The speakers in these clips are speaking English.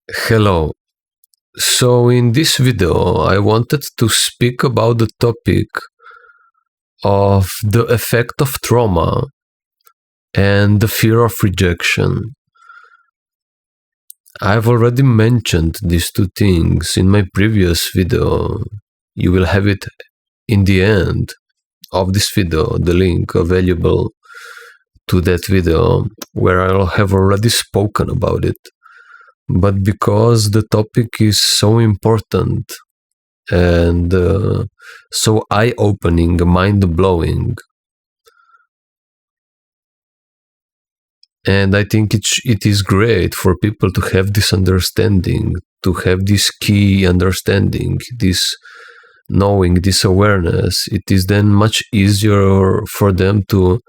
Hello. So in this video, I wanted to speak about the topic of the effect of trauma and the fear of rejection. I've already mentioned these two things in my previous video. You will have it in the end of this video, the link available to that video where I'll have already spoken about it. But because the topic is so important and so eye-opening, mind-blowing, and I think it is great for people to have this understanding, to have this key understanding, this knowing, this awareness. It is then much easier for them to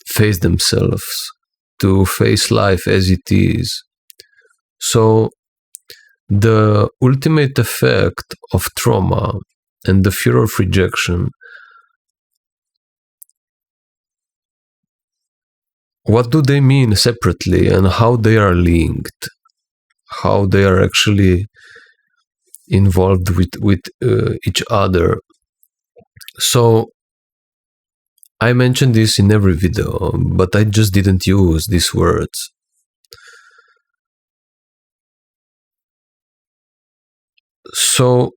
face themselves, to face life as it is. So, the ultimate effect of trauma and the fear of rejection, what do they mean separately and how they are linked? How they are actually involved with each other. So, I mentioned this in every video, but I just didn't use these words. So,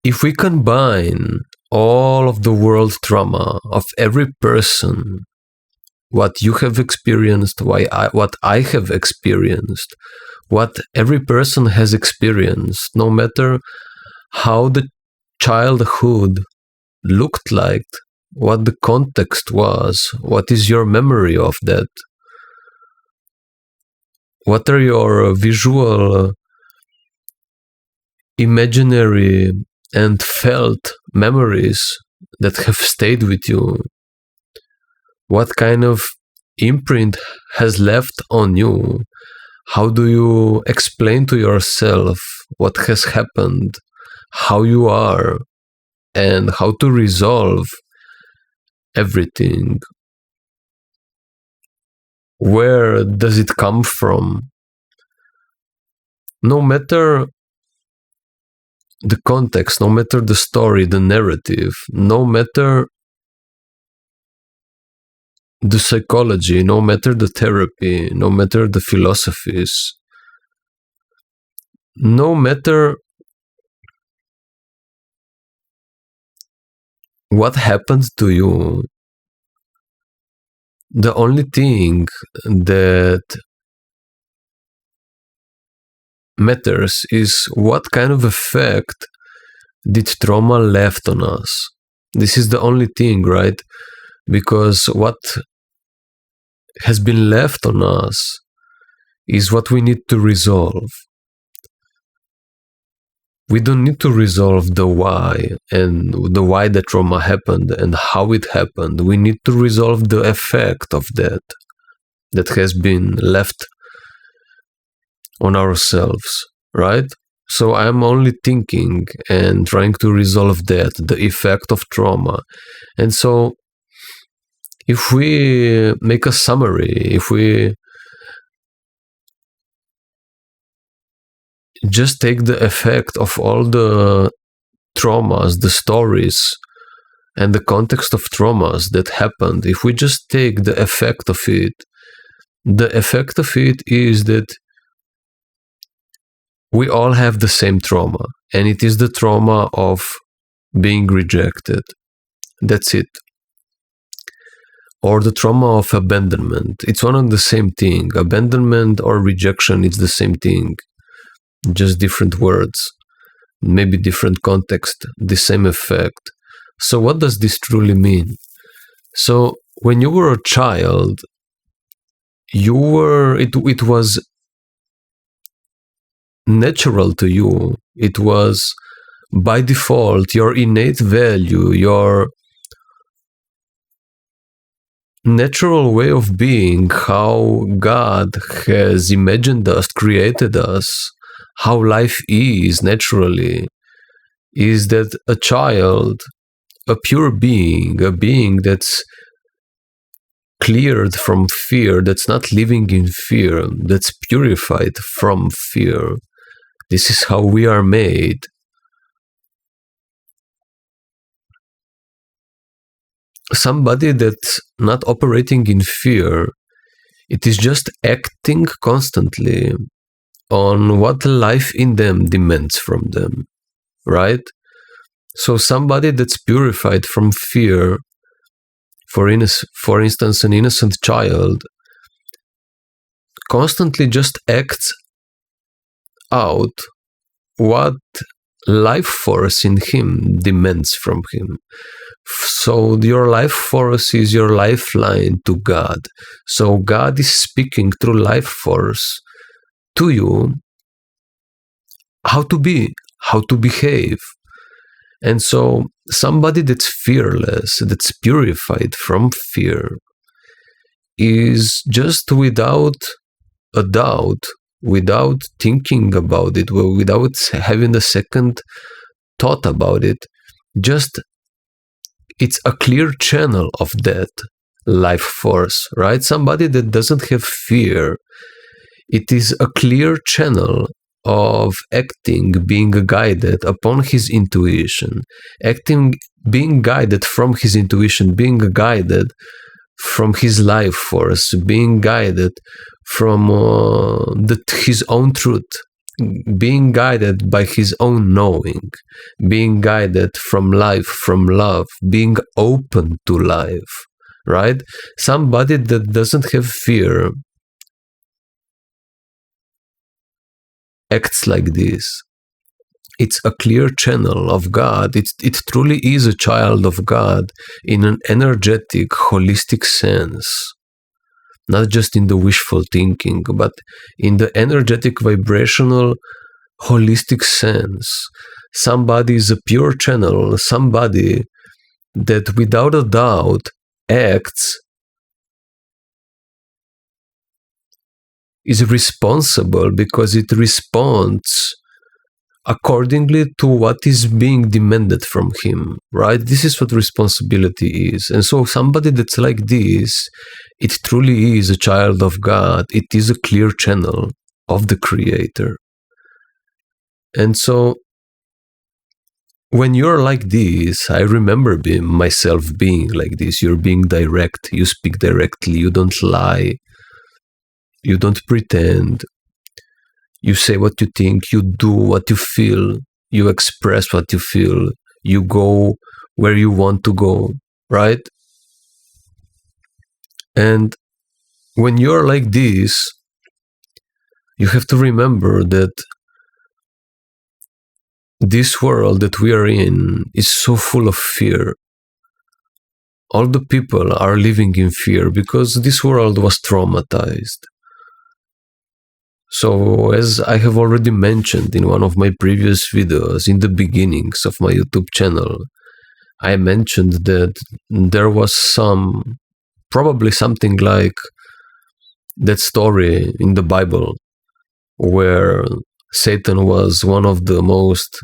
if we combine all of the world trauma of every person, what you have experienced, what I have experienced, what every person has experienced, no matter how the childhood looked like, what the context was, what is your memory of that, what are your visual, imaginary and felt memories that have stayed with you, what kind of imprint has left on you, how do you explain to yourself what has happened, how you are, and how to resolve everything. Where does it come from? No matter the context, no matter the story, the narrative, no matter the psychology, no matter the therapy, no matter the philosophies, no matter what happened to you, the only thing that matters is what kind of effect did trauma left on us. This is the only thing, right? Because what has been left on us is what we need to resolve. We don't need to resolve the why and the why the trauma happened and how it happened. We need to resolve the effect of that has been left on ourselves, right? So I'm only thinking and trying to resolve that, the effect of trauma. And so if we make a summary, if we just take the effect of all the traumas, the stories, and the context of traumas that happened, if we just take the effect of it, the effect of it is that we all have the same trauma, and it is the trauma of being rejected. That's it. Or the trauma of abandonment. It's one and the same thing. Abandonment or rejection, it's the same thing. Just different words, maybe different context, the same effect. So what does this truly mean? So when you were a child, it was natural to you. It was by default your innate value, your natural way of being, how God has imagined us, created us, how life is naturally, is that a child, a pure being, a being that's cleared from fear, that's not living in fear, that's purified from fear. This is how we are made. Somebody that's not operating in fear, it is just acting constantly on what life in them demands from them, right? So somebody that's purified from fear, for instance, an innocent child, constantly just acts out what life force in him demands from him. So your life force is your lifeline to God. So God is speaking through life force to you how to be, how to behave. And so somebody that's fearless, that's purified from fear, is just without a doubt, without thinking about it, without having a second thought about it, just it's a clear channel of that life force, right? Somebody that doesn't have fear, it is a clear channel of acting, being guided upon his intuition, acting, being guided from his intuition, being guided from his life force, being guided from his own truth, being guided by his own knowing, being guided from life, from love, being open to life, right? Somebody that doesn't have fear acts like this. It's a clear channel of God. It truly is a child of God in an energetic, holistic sense. Not just in the wishful thinking, but in the energetic, vibrational, holistic sense. Somebody is a pure channel, somebody that without a doubt acts, is responsible because it responds accordingly to what is being demanded from him, right? This is what responsibility is. And so somebody that's like this, it truly is a child of God. It is a clear channel of the Creator. And so when you're like this, I remember myself being like this. You're being direct. You speak directly. You don't lie. You don't pretend. You say what you think. You do what you feel. You express what you feel. You go where you want to go, right? And when you're like this, you have to remember that this world that we are in is so full of fear. All the people are living in fear because this world was traumatized. So, as I have already mentioned in one of my previous videos, in the beginnings of my YouTube channel, I mentioned that there was probably something like that story in the Bible where Satan was one of the most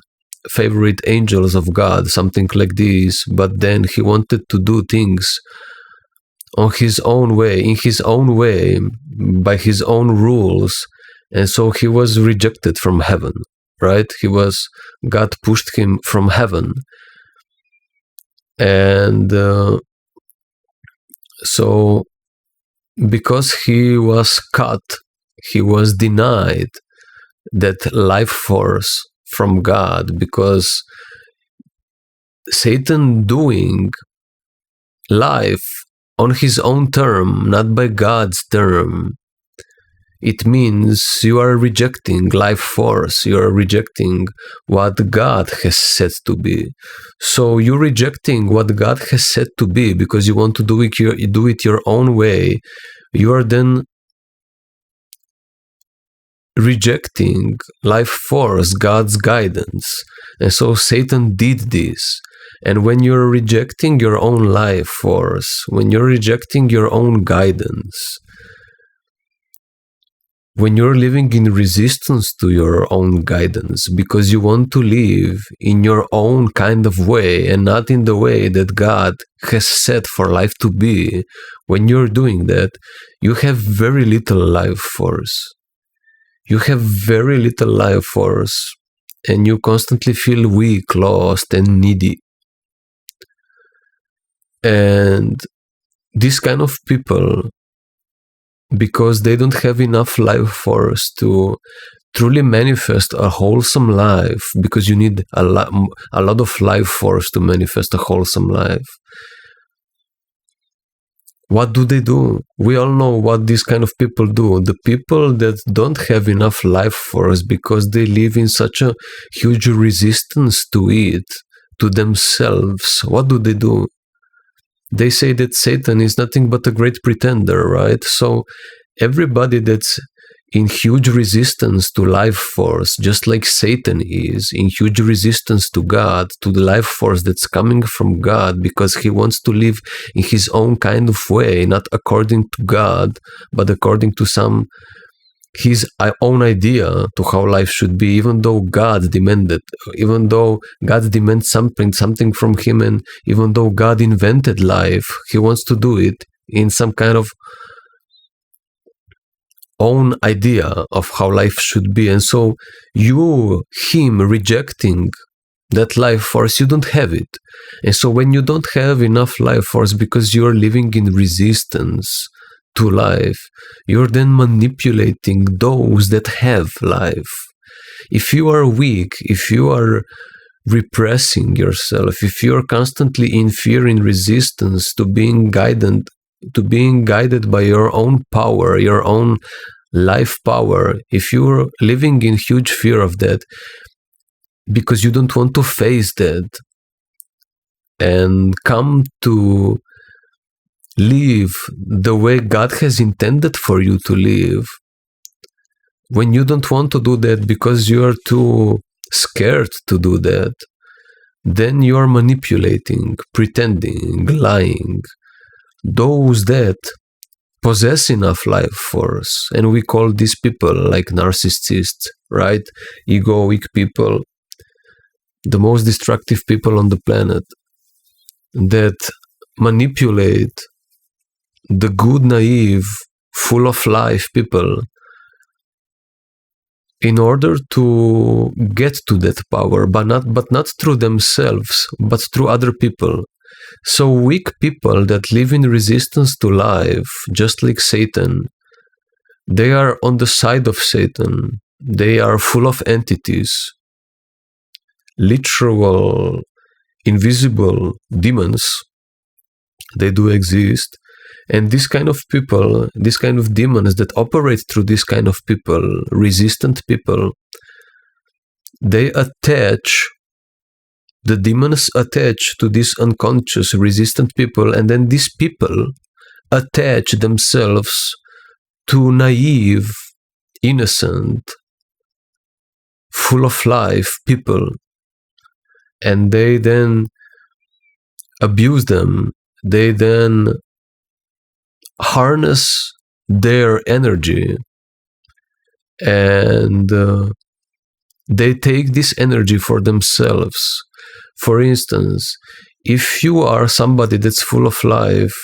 favorite angels of God, something like this, but then he wanted to do things on his own way, in his own way, by his own rules, and so he was rejected from heaven, right? God pushed him from heaven. And so because he was cut, he was denied that life force from God, because Satan doing life on his own term, not by God's term, it means you are rejecting life force, you are rejecting what God has said to be. So you're rejecting what God has said to be because you want to do it your own way. You are then rejecting life force, God's guidance. And so Satan did this. And when you're rejecting your own life force, when you're rejecting your own guidance, when you're living in resistance to your own guidance because you want to live in your own kind of way and not in the way that God has set for life to be, when you're doing that, you have very little life force. You have very little life force, and you constantly feel weak, lost, and needy. And this kind of people, because they don't have enough life force to truly manifest a wholesome life, because you need a lot of life force to manifest a wholesome life. What do? We all know what these kind of people do. The people that don't have enough life force because they live in such a huge resistance to it, to themselves, what do? They say that Satan is nothing but a great pretender, right? So everybody that's in huge resistance to life force, just like Satan is in huge resistance to God, to the life force that's coming from God, because he wants to live in his own kind of way, not according to God, but according to his own idea to how life should be, even though God demanded, even though God demands something from him, and even though God invented life, he wants to do it in some kind of own idea of how life should be. And so him rejecting that life force, you don't have it. And so when you don't have enough life force because you're living in resistance to life, you're then manipulating those that have life. If you are weak, if you are repressing yourself, if you're constantly in fear, in resistance to being guided by your own power, your own life power, if you're living in huge fear of that because you don't want to face that and come to live the way God has intended for you to live, when you don't want to do that because you're too scared to do that, then you're manipulating, pretending, lying. Those that possess enough life force, and we call these people like narcissists, right? Egoic people, the most destructive people on the planet, that manipulate the good, naive, full of life people in order to get to that power, but not through themselves, but through other people. So weak people that live in resistance to life, just like Satan, they are on the side of Satan. They are full of entities, literal, invisible demons. They do exist. And this kind of people, this kind of demons that operate through this kind of people, resistant people, the demons attach to these unconscious, resistant people, and then these people attach themselves to naive, innocent, full of life people, and they then abuse them. They then harness their energy, and they take this energy for themselves. For instance, if you are somebody that's full of life,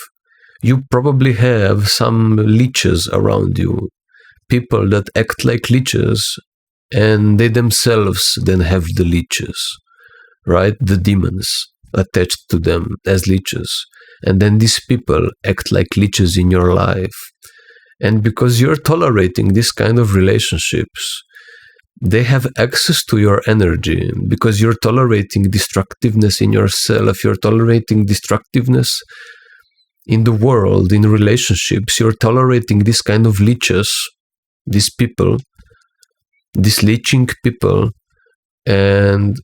you probably have some leeches around you, people that act like leeches, and they themselves then have the leeches, right? The demons attached to them as leeches. And then these people act like leeches in your life. And because you're tolerating this kind of relationships, they have access to your energy. Because you're tolerating destructiveness in yourself, you're tolerating destructiveness in the world, in relationships, you're tolerating this kind of leeches, these people, these leeching people, and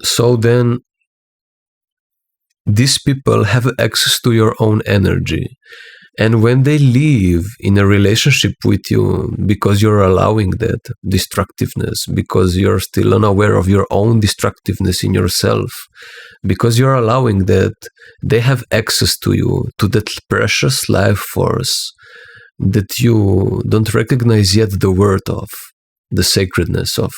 so then these people have access to your own energy. And when they live in a relationship with you, because you're allowing that destructiveness, because you're still unaware of your own destructiveness in yourself, because you're allowing that, they have access to you, to that precious life force that you don't recognize yet the worth of, the sacredness of.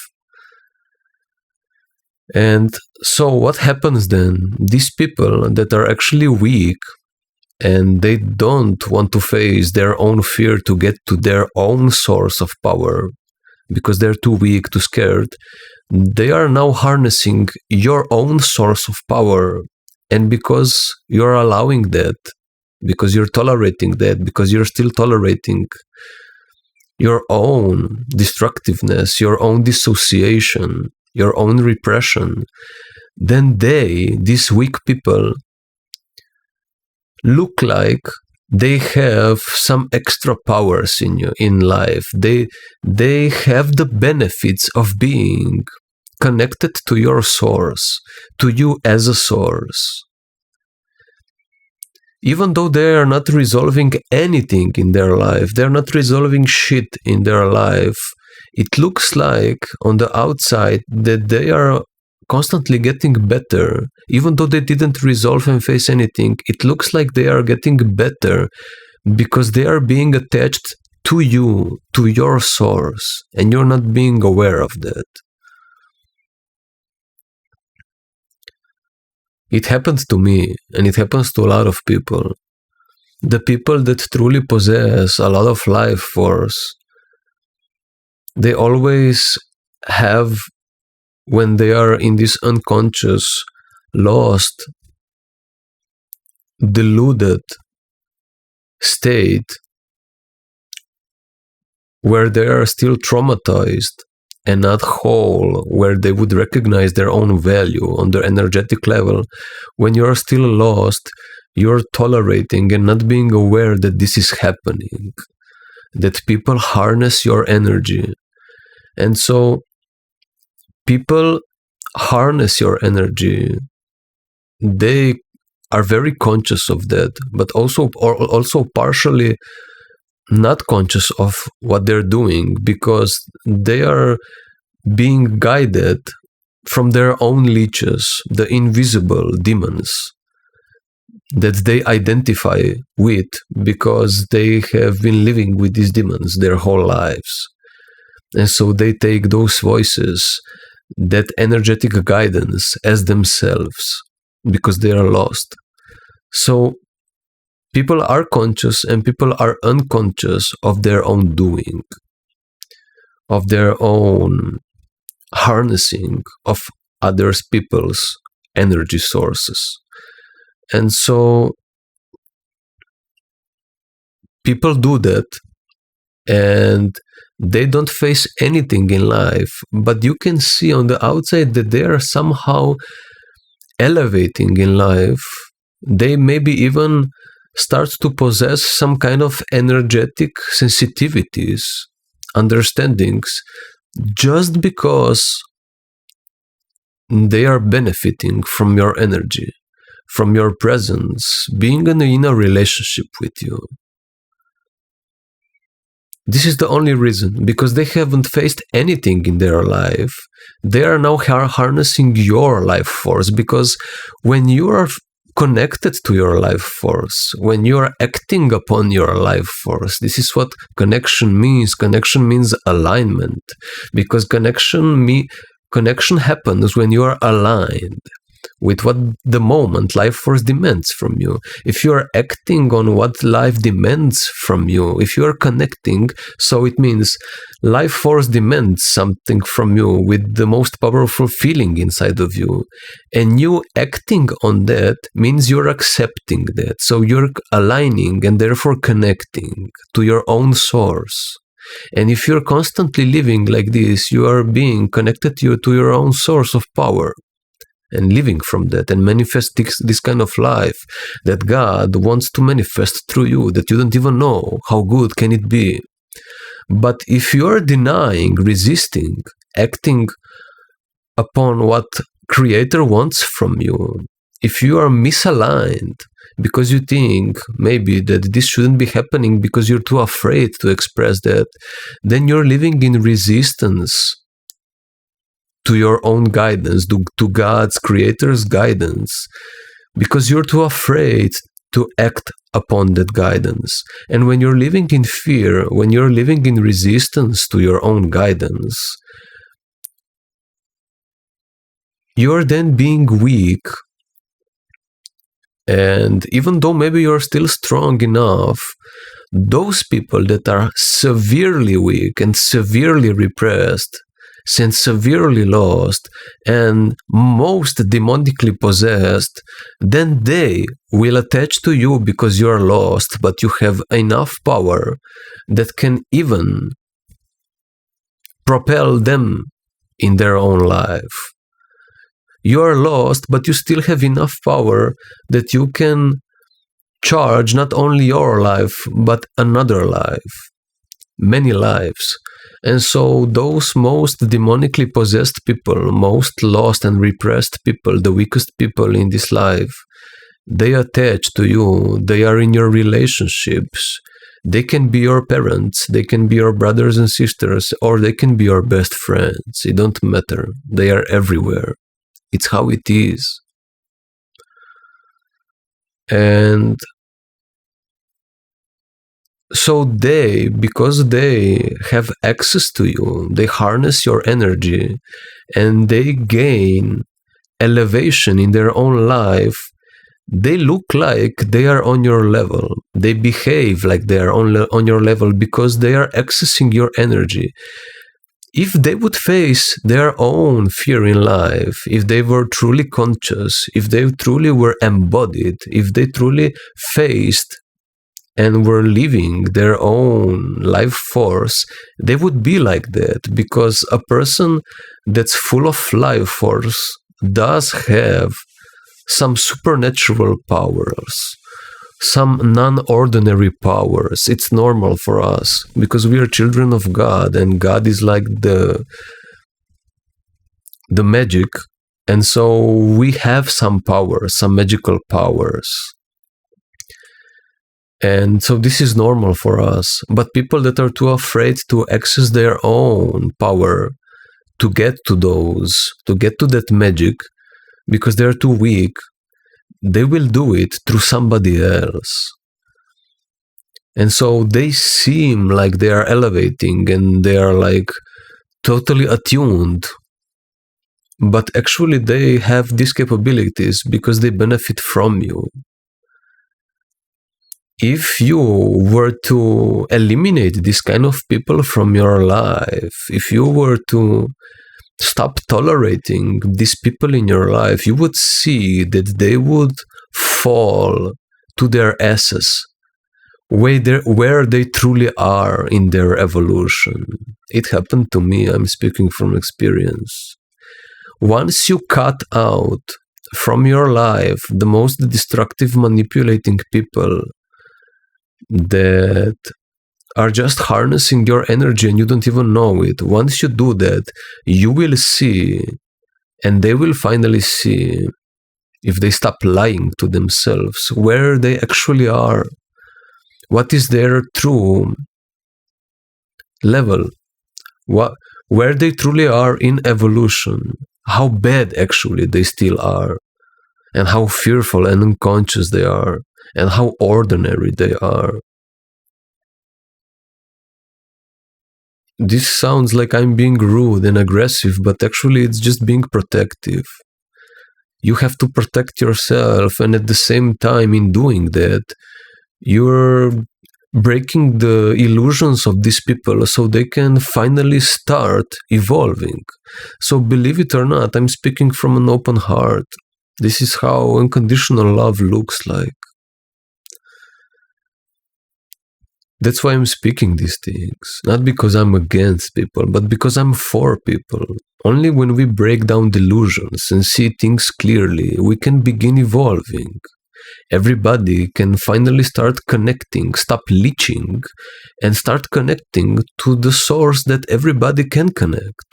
And so what happens then? These people that are actually weak, and they don't want to face their own fear to get to their own source of power because they're too weak, too scared, they are now harnessing your own source of power. And because you're allowing that, because you're tolerating that, because you're still tolerating your own destructiveness, your own dissociation, your own repression, then these weak people, look like they have some extra powers in life. They have the benefits of being connected to your source, to you as a source. Even though they are not resolving anything in their life, they're not resolving shit in their life, it looks like on the outside that they are constantly getting better. Even though they didn't resolve and face anything, it looks like they are getting better because they are being attached to you, to your source, and you're not being aware of that. It happens to me, and it happens to a lot of people. The people that truly possess a lot of life force, they always have, when they are in this unconscious, lost, deluded state, where they are still traumatized and not whole, where they would recognize their own value on their energetic level, when you're still lost, you're tolerating and not being aware that this is happening, that people harness your energy. And so people harness your energy. They are very conscious of that, but also partially not conscious of what they're doing, because they are being guided from their own leeches, the invisible demons that they identify with, because they have been living with these demons their whole lives. And so they take those voices, that energetic guidance, as themselves, because they are lost. So people are conscious and people are unconscious of their own doing, of their own harnessing of others people's energy sources. And so people do that, and they don't face anything in life, but you can see on the outside that they are somehow elevating in life. They maybe even start to possess some kind of energetic sensitivities, understandings, just because they are benefiting from your energy, from your presence, being in a relationship with you. This is the only reason, because they haven't faced anything in their life. They are now harnessing your life force, because when you are connected to your life force, when you are acting upon your life force, this is what connection means. Connection means alignment, because connection happens when you are aligned with what the moment life force demands from you. If you are acting on what life demands from you, if you are connecting, so it means life force demands something from you with the most powerful feeling inside of you. And you acting on that means you're accepting that. So you're aligning and therefore connecting to your own source. And if you're constantly living like this, you are being connected to your own source of power, and living from that, and manifest this kind of life that God wants to manifest through you, that you don't even know how good can it be. But if you're denying, resisting, acting upon what Creator wants from you, if you are misaligned, because you think maybe that this shouldn't be happening because you're too afraid to express that, then you're living in resistance to your own guidance, to God's creator's guidance, because you're too afraid to act upon that guidance. And when you're living in fear, when you're living in resistance to your own guidance, you're then being weak. And even though maybe you're still strong enough, those people that are severely weak and severely repressed and severely lost and most demonically possessed, then they will attach to you because you are lost, but you have enough power that can even propel them in their own life. You are lost, but you still have enough power that you can charge not only your life, but another life, many lives. And so those most demonically possessed people, most lost and repressed people, the weakest people in this life, they attach to you, they are in your relationships. They can be your parents, they can be your brothers and sisters, or they can be your best friends. It don't matter. They are everywhere. It's how it is. And so they, because they have access to you, they harness your energy and they gain elevation in their own life. They look like they are on your level. They behave like they are on your level because they are accessing your energy. If they would face their own fear in life, if they were truly conscious, if they truly were embodied, if they truly faced and were living their own life force, they would be like that, because a person that's full of life force does have some supernatural powers, some non-ordinary powers. It's normal for us because we are children of God, and God is like the magic, and so we have some powers, some magical powers. And so this is normal for us. But people that are too afraid to access their own power, to get to that magic, because they're too weak, they will do it through somebody else. And so they seem like they are elevating and they are like totally attuned. But actually they have these capabilities because they benefit from you. If you were to eliminate this kind of people from your life, if you were to stop tolerating these people in your life, you would see that they would fall to their asses, where they truly are in their evolution. It happened to me. I'm speaking from experience. Once you cut out from your life the most destructive, manipulating people that are just harnessing your energy and you don't even know it, once you do that, you will see, and they will finally see, if they stop lying to themselves, where they actually are, what is their true level, where they truly are in evolution, how bad actually they still are, and how fearful and unconscious they are, and how ordinary they are. This sounds like I'm being rude and aggressive, but actually it's just being protective. You have to protect yourself, and at the same time, in doing that, you're breaking the illusions of these people so they can finally start evolving. So believe it or not, I'm speaking from an open heart. This is how unconditional love looks like. That's why I'm speaking these things. Not because I'm against people, but because I'm for people. Only when we break down delusions and see things clearly, we can begin evolving. Everybody can finally start connecting, stop leeching, and start connecting to the source that everybody can connect.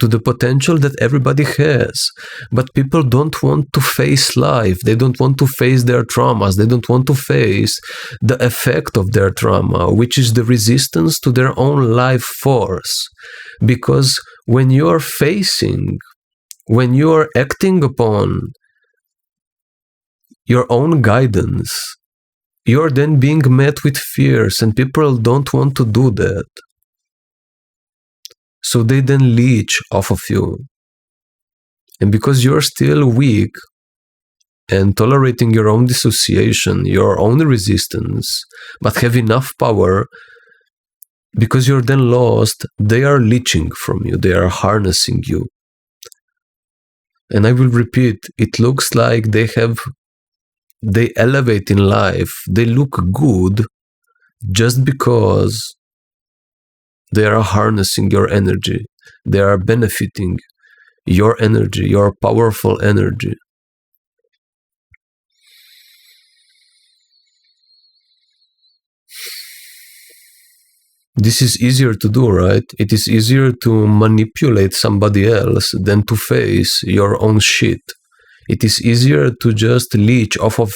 to the potential that everybody has. But people don't want to face life. They don't want to face their traumas. They don't want to face the effect of their trauma, which is the resistance to their own life force. Because when you are acting upon your own guidance, you're then being met with fears, and people don't want to do that. So they then leech off of you. And because you're still weak and tolerating your own dissociation, your own resistance, but have enough power, because you're then lost, they are leeching from you, they are harnessing you. And I will repeat, it looks like they elevate in life, they look good just because they are harnessing your energy. They are benefiting your energy, your powerful energy. This is easier to do, right? It is easier to manipulate somebody else than to face your own shit. It is easier to just leech off of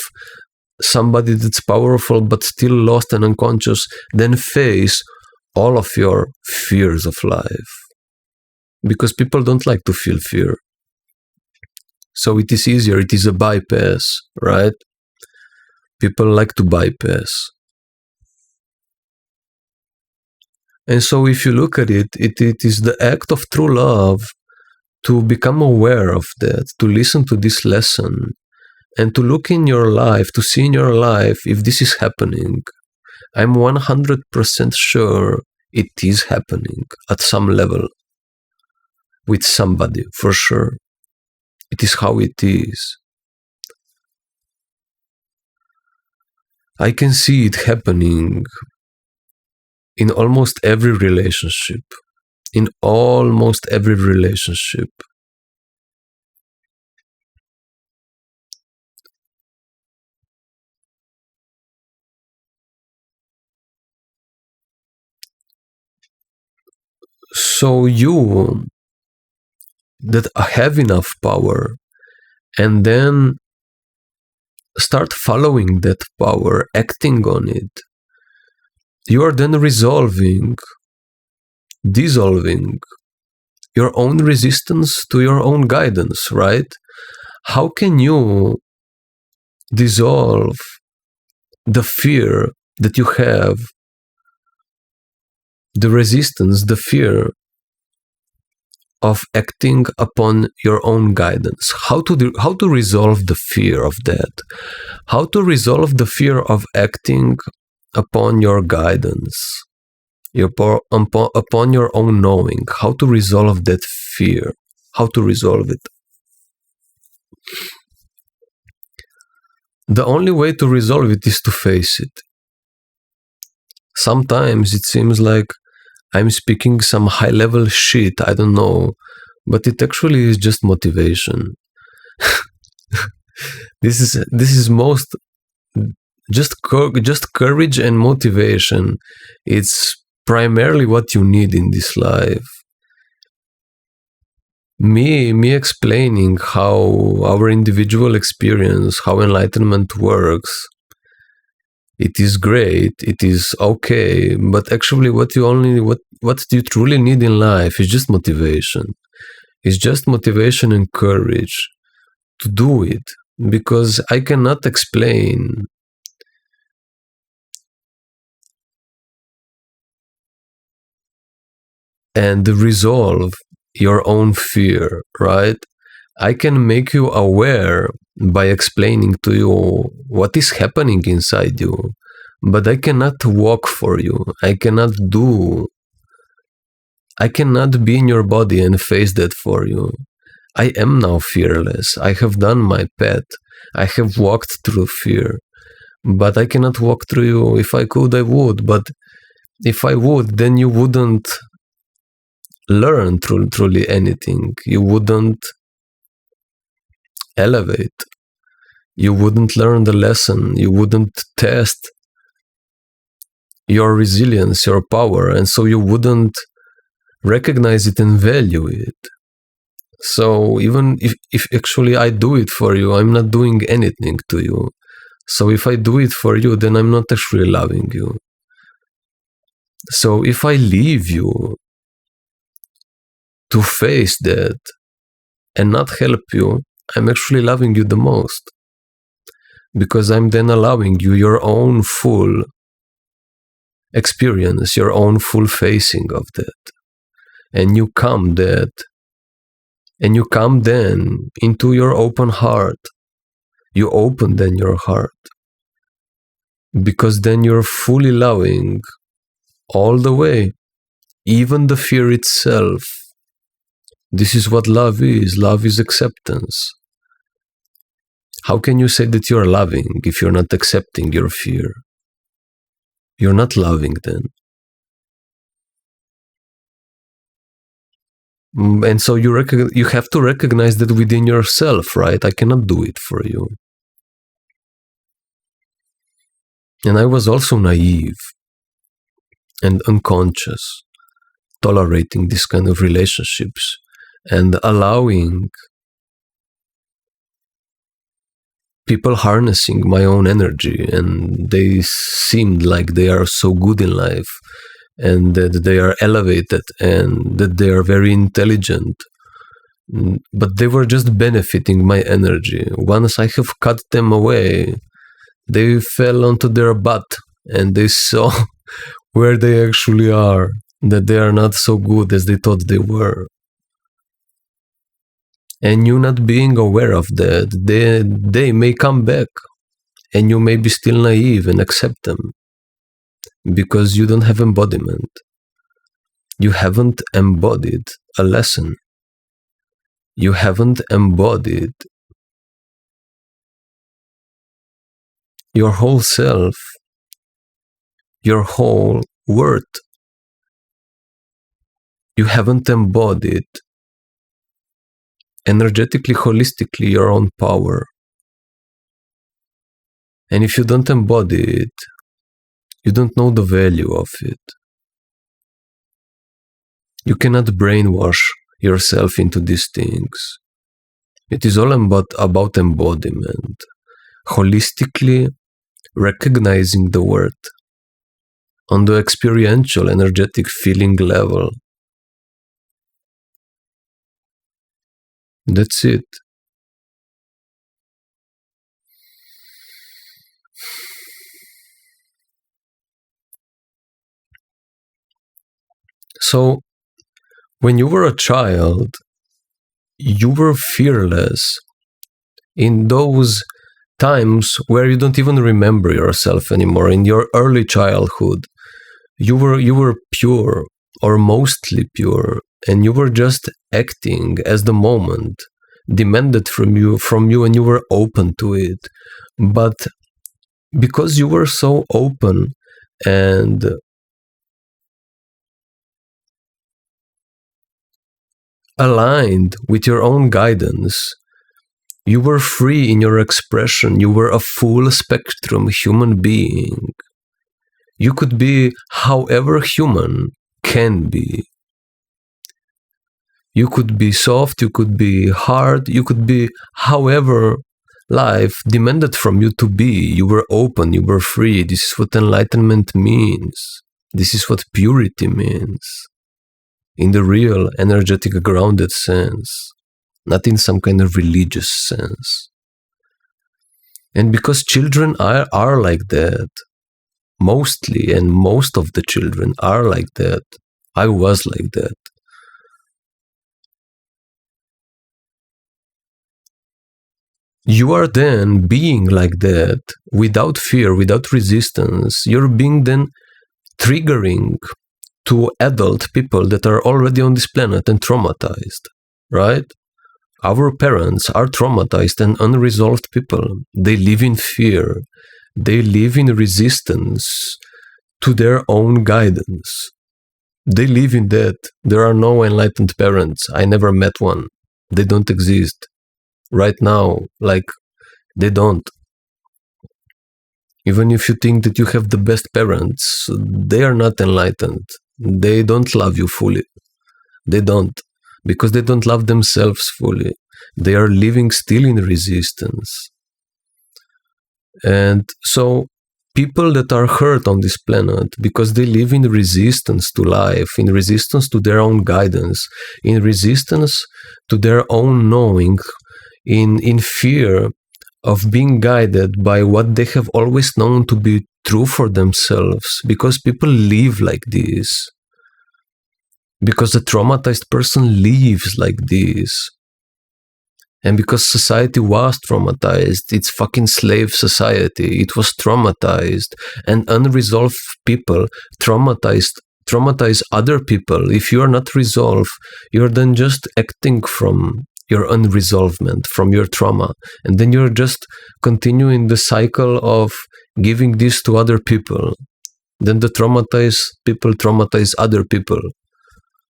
somebody that's powerful but still lost and unconscious than face all of your fears of life. Because people don't like to feel fear. So it is easier, it is a bypass, right? People like to bypass. And so if you look at it, it is the act of true love to become aware of that, to listen to this lesson, and to look in your life, to see in your life if this is happening. I'm 100% sure it is happening at some level with somebody, for sure. It is how it is. I can see it happening in almost every relationship. In almost every relationship. So you that have enough power and then start following that power, acting on it, you are then dissolving your own resistance to your own guidance, right? How can you dissolve the fear that you have, the resistance, the fear of acting upon your own guidance? How to resolve the fear of that? How to resolve the fear of acting upon your guidance, upon your own knowing? How to resolve that fear? How to resolve it? The only way to resolve it is to face it. Sometimes it seems like I'm speaking some high-level shit, I don't know, but it actually is just motivation. This is most just courage and motivation. It's primarily what you need in this life. Me explaining how our individual experience, how enlightenment works, it is great, it is okay, but actually what you truly need in life is just motivation. It's just motivation and courage to do it, because I cannot explain and resolve your own fear, right? I can make you aware by explaining to you what is happening inside you, but I cannot walk for you. I cannot be in your body and face that for you. I am now fearless. I have done my path. I have walked through fear, but I cannot walk through you. If I could, I would, but if I would, then you wouldn't learn truly anything. You wouldn't elevate. You wouldn't learn the lesson. You wouldn't test your resilience, your power, and so you wouldn't recognize it and value it. So even if actually I do it for you, I'm not doing anything to you. So if I do it for you, then I'm not actually loving you. So if I leave you to face that and not help you, I'm actually loving you the most. Because I'm then allowing you your own full experience, your own full facing of that. And you come then into your open heart. You open then your heart. Because then you're fully loving all the way, even the fear itself. This is what love is. Love is acceptance. How can you say that you're loving if you're not accepting your fear? You're not loving then. And so you have to recognize that within yourself, right? I cannot do it for you. And I was also naive and unconscious, tolerating this kind of relationships and allowing people harnessing my own energy, and they seemed like they are so good in life and that they are elevated and that they are very intelligent, but they were just benefiting my energy. Once I have cut them away, they fell onto their butt and they saw where they actually are, that they are not so good as they thought they were. And you not being aware of that, they may come back and you may be still naive and accept them because you don't have embodiment. You haven't embodied a lesson. You haven't embodied your whole self, your whole worth. You haven't embodied energetically, holistically, your own power. And if you don't embody it, you don't know the value of it. You cannot brainwash yourself into these things. It is all about embodiment. Holistically recognizing the worth on the experiential, energetic feeling level. That's it. So, when you were a child, you were fearless in those times where you don't even remember yourself anymore. In your early childhood, you were pure, or mostly pure, and you were just acting as the moment demanded from you, and you were open to it. But because you were so open and aligned with your own guidance, you were free in your expression. You were a full spectrum human being. You could be however human can be. You could be soft, you could be hard, you could be however life demanded from you to be. You were open, you were free. This is what enlightenment means. This is what purity means. In the real, energetic, grounded sense, not in some kind of religious sense. And because children are like that, mostly, and most of the children are like that, I was like that. You are then being like that, without fear, without resistance. You're being then triggering to adult people that are already on this planet and traumatized, right? Our parents are traumatized and unresolved people. They live in fear. They live in resistance to their own guidance. They live in that. There are no enlightened parents. I never met one. They don't exist. Right now, like, they don't. Even if you think that you have the best parents, they are not enlightened. They don't love you fully. They don't. because they don't love themselves fully. They are living still in resistance. And so people that are hurt on this planet because they live in resistance to life, in resistance to their own guidance, in resistance to their own knowing, in fear of being guided by what they have always known to be true for themselves, because people live like this. Because a traumatized person lives like this. And because society was traumatized, it's fucking slave society. It was traumatized. And unresolved people traumatize other people. If you are not resolved, you're then just acting from your unresolvement, from your trauma. And then you're just continuing the cycle of giving this to other people. Then the traumatized people traumatize other people.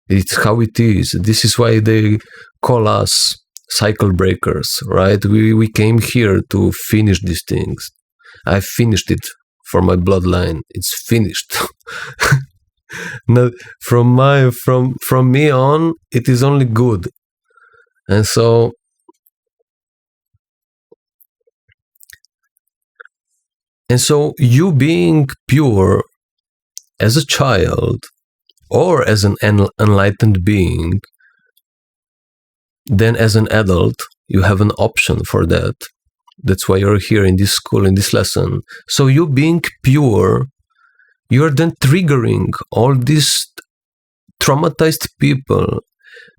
It's how it is. This is why they call us cycle breakers, right? We came here to finish these things. I finished it for my bloodline. It's finished. Now, from me on, it is only good. And so you being pure as a child or as an enlightened being, then as an adult, you have an option for that. That's why you're here in this school, in this lesson. So you being pure, you're then triggering all these traumatized people,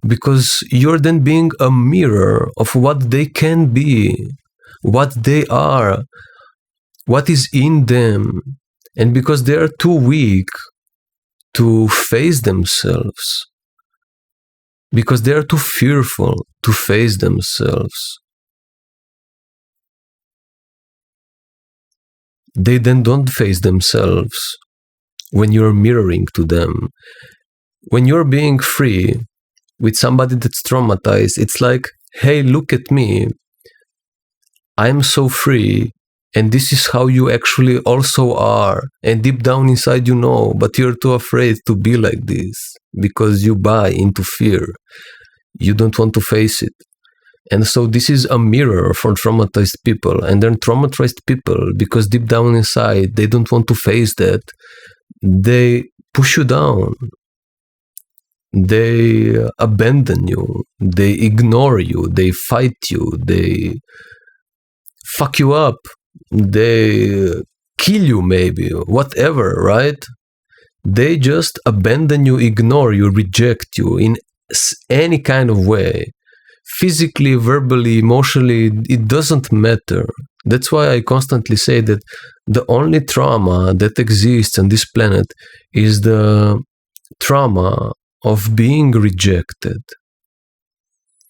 because you're then being a mirror of what they can be, what they are, what is in them. And because they are too weak to face themselves, because they are too fearful to face themselves, they then don't face themselves when you're mirroring to them. When you're being free with somebody that's traumatized, it's like, hey, look at me. I'm so free. And this is how you actually also are. And deep down inside you know, but you're too afraid to be like this because you buy into fear. You don't want to face it. And so this is a mirror for traumatized people. And then traumatized people, because deep down inside they don't want to face that, they push you down. They abandon you. They ignore you. They fight you. They fuck you up. They kill you, maybe, whatever, right? They just abandon you, ignore you, reject you in any kind of way. Physically, verbally, emotionally, it doesn't matter. That's why I constantly say that the only trauma that exists on this planet is the trauma of being rejected.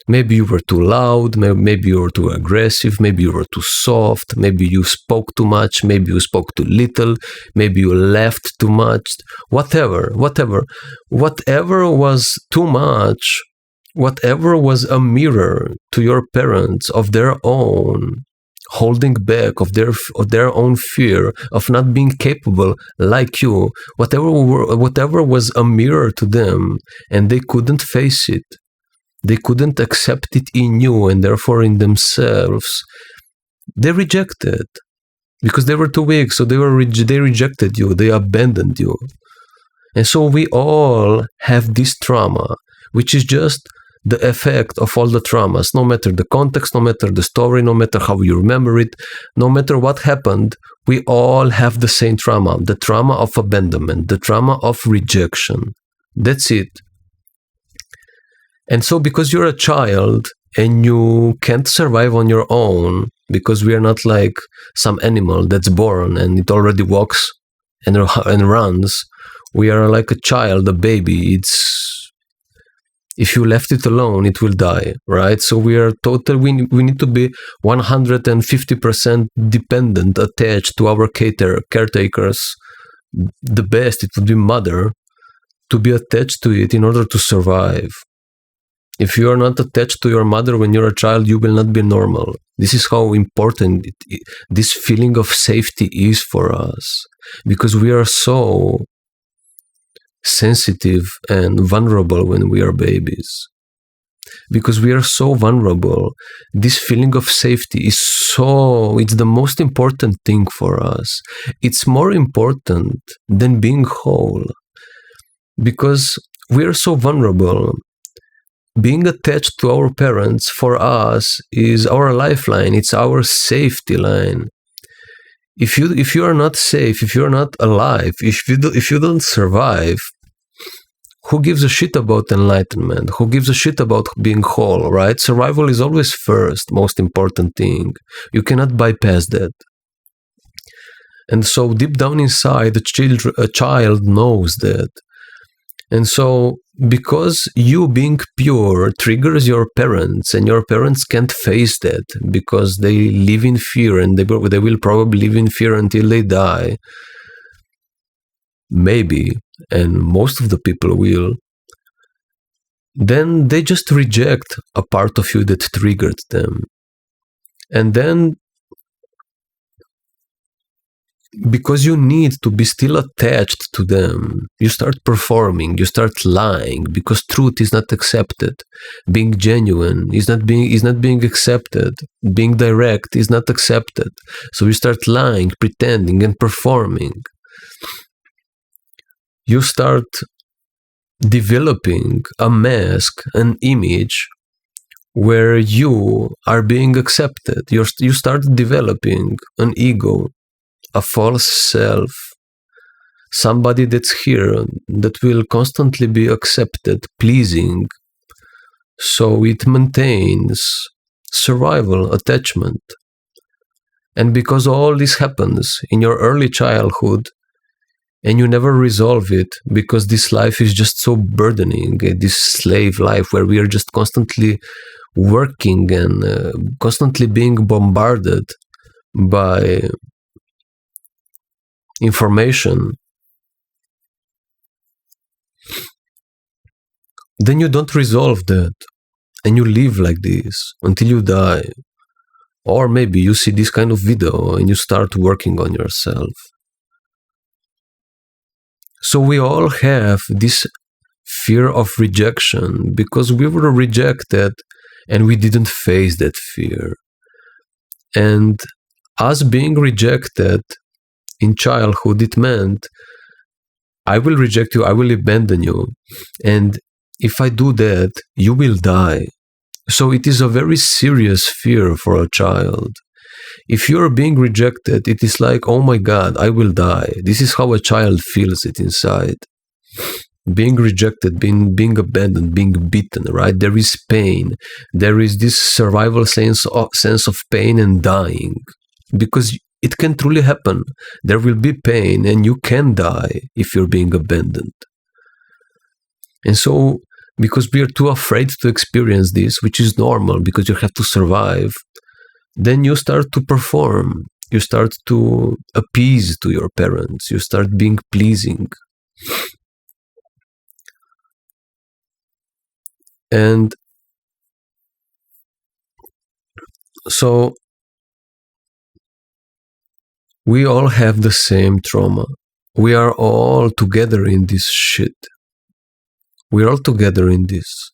Maybe you were too loud, maybe you were too aggressive, maybe you were too soft, maybe you spoke too much, maybe you spoke too little, maybe you laughed too much, whatever was too much, whatever was a mirror to your parents of their own holding back, of their own fear of not being capable like you, whatever was a mirror to them, and they couldn't face it. They couldn't accept it in you, and therefore in themselves. They rejected because they were too weak. So they rejected you. They abandoned you. And so we all have this trauma, which is just the effect of all the traumas, no matter the context, no matter the story, no matter how you remember it, no matter what happened, we all have the same trauma, the trauma of abandonment, the trauma of rejection. That's it. And so because you're a child and you can't survive on your own, because we are not like some animal that's born and it already walks and runs, we are like a child, a baby. If you left it alone, it will die, right? So we are we need to be 150% dependent, attached to our caretakers. The best, it would be mother, to be attached to it in order to survive. If you are not attached to your mother when you're a child, you will not be normal. This is how important this feeling of safety is for us, because we are so sensitive and vulnerable when we are babies. because we are so vulnerable. This feeling of safety it's the most important thing for us. It's more important than being whole, because we are so vulnerable. Being attached to our parents for us is our lifeline. It's our safety line. If you are not safe, if you are not alive, if you don't survive, who gives a shit about enlightenment? Who gives a shit about being whole, right? Survival is always first, most important thing. You cannot bypass that. And so deep down inside, a child knows that. And so because you being pure triggers your parents, and your parents can't face that because they live in fear, and they will probably live in fear until they die. Maybe, and most of the people will. Then they just reject a part of you that triggered them. And then, because you need to be still attached to them, you start performing, you start lying, because truth is not accepted. Being genuine is not being accepted. Being direct is not accepted. So you start lying, pretending, and performing. You start developing a mask, an image where you are being accepted. You start developing an ego, a false self, somebody that's here, that will constantly be accepted, pleasing. So it maintains survival, attachment. And because all this happens in your early childhood, and you never resolve it, because this life is just so burdening, this slave life where we are just constantly working and constantly being bombarded by information, then you don't resolve that, and you live like this until you die. Or maybe you see this kind of video and you start working on yourself. So we all have this fear of rejection because we were rejected and we didn't face that fear. And us being rejected in childhood, it meant, I will reject you, I will abandon you. And if I do that, you will die. So it is a very serious fear for a child. If you're being rejected, it is like, oh my God, I will die. This is how a child feels it inside. Being rejected, being abandoned, being beaten, right? There is pain. There is this survival sense of pain and dying. Because it can truly happen. There will be pain and you can die if you're being abandoned. And so, because we are too afraid to experience this, which is normal because you have to survive, then you start to perform. You start to appease to your parents. You start being pleasing. And so we all have the same trauma. We are all together in this shit. We're all together in this.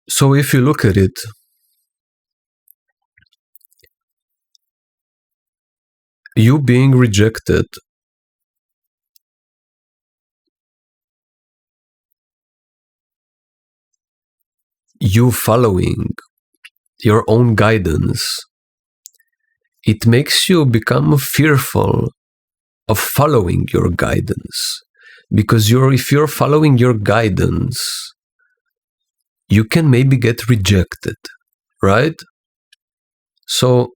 So if you look at it, you being rejected you following your own guidance, it makes you become fearful of following your guidance. Because if you're following your guidance, you can maybe get rejected, right? So,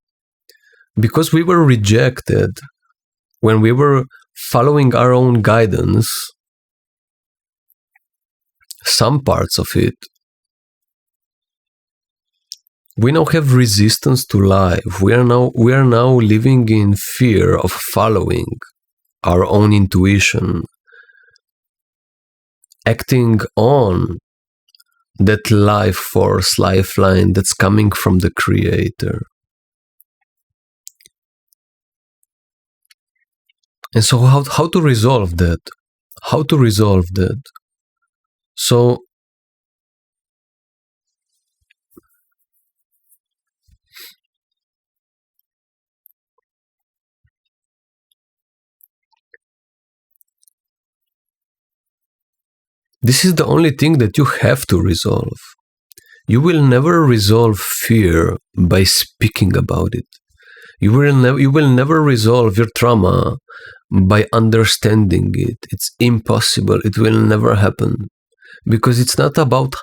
because we were rejected, when we were following our own guidance, some parts of it, we now have resistance to life. We are now living in fear of following our own intuition, acting on that life force, lifeline that's coming from the Creator. And so how to resolve that? How to resolve that? So this is the only thing that you have to resolve. You will never resolve fear by speaking about it. You will never resolve your trauma by understanding it. It's impossible. It will never happen. Because it's not about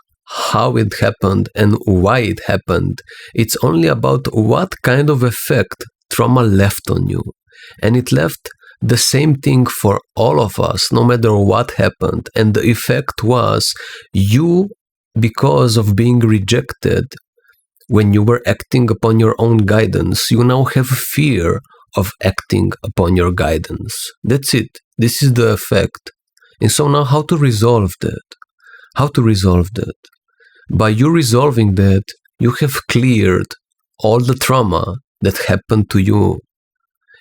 how it happened and why it happened. It's only about what kind of effect trauma left on you. And it left the same thing for all of us, no matter what happened. And the effect was you, because of being rejected, when you were acting upon your own guidance, you now have fear of acting upon your guidance. That's it. This is the effect. And so now how to resolve that? How to resolve that? By you resolving that, you have cleared all the trauma that happened to you.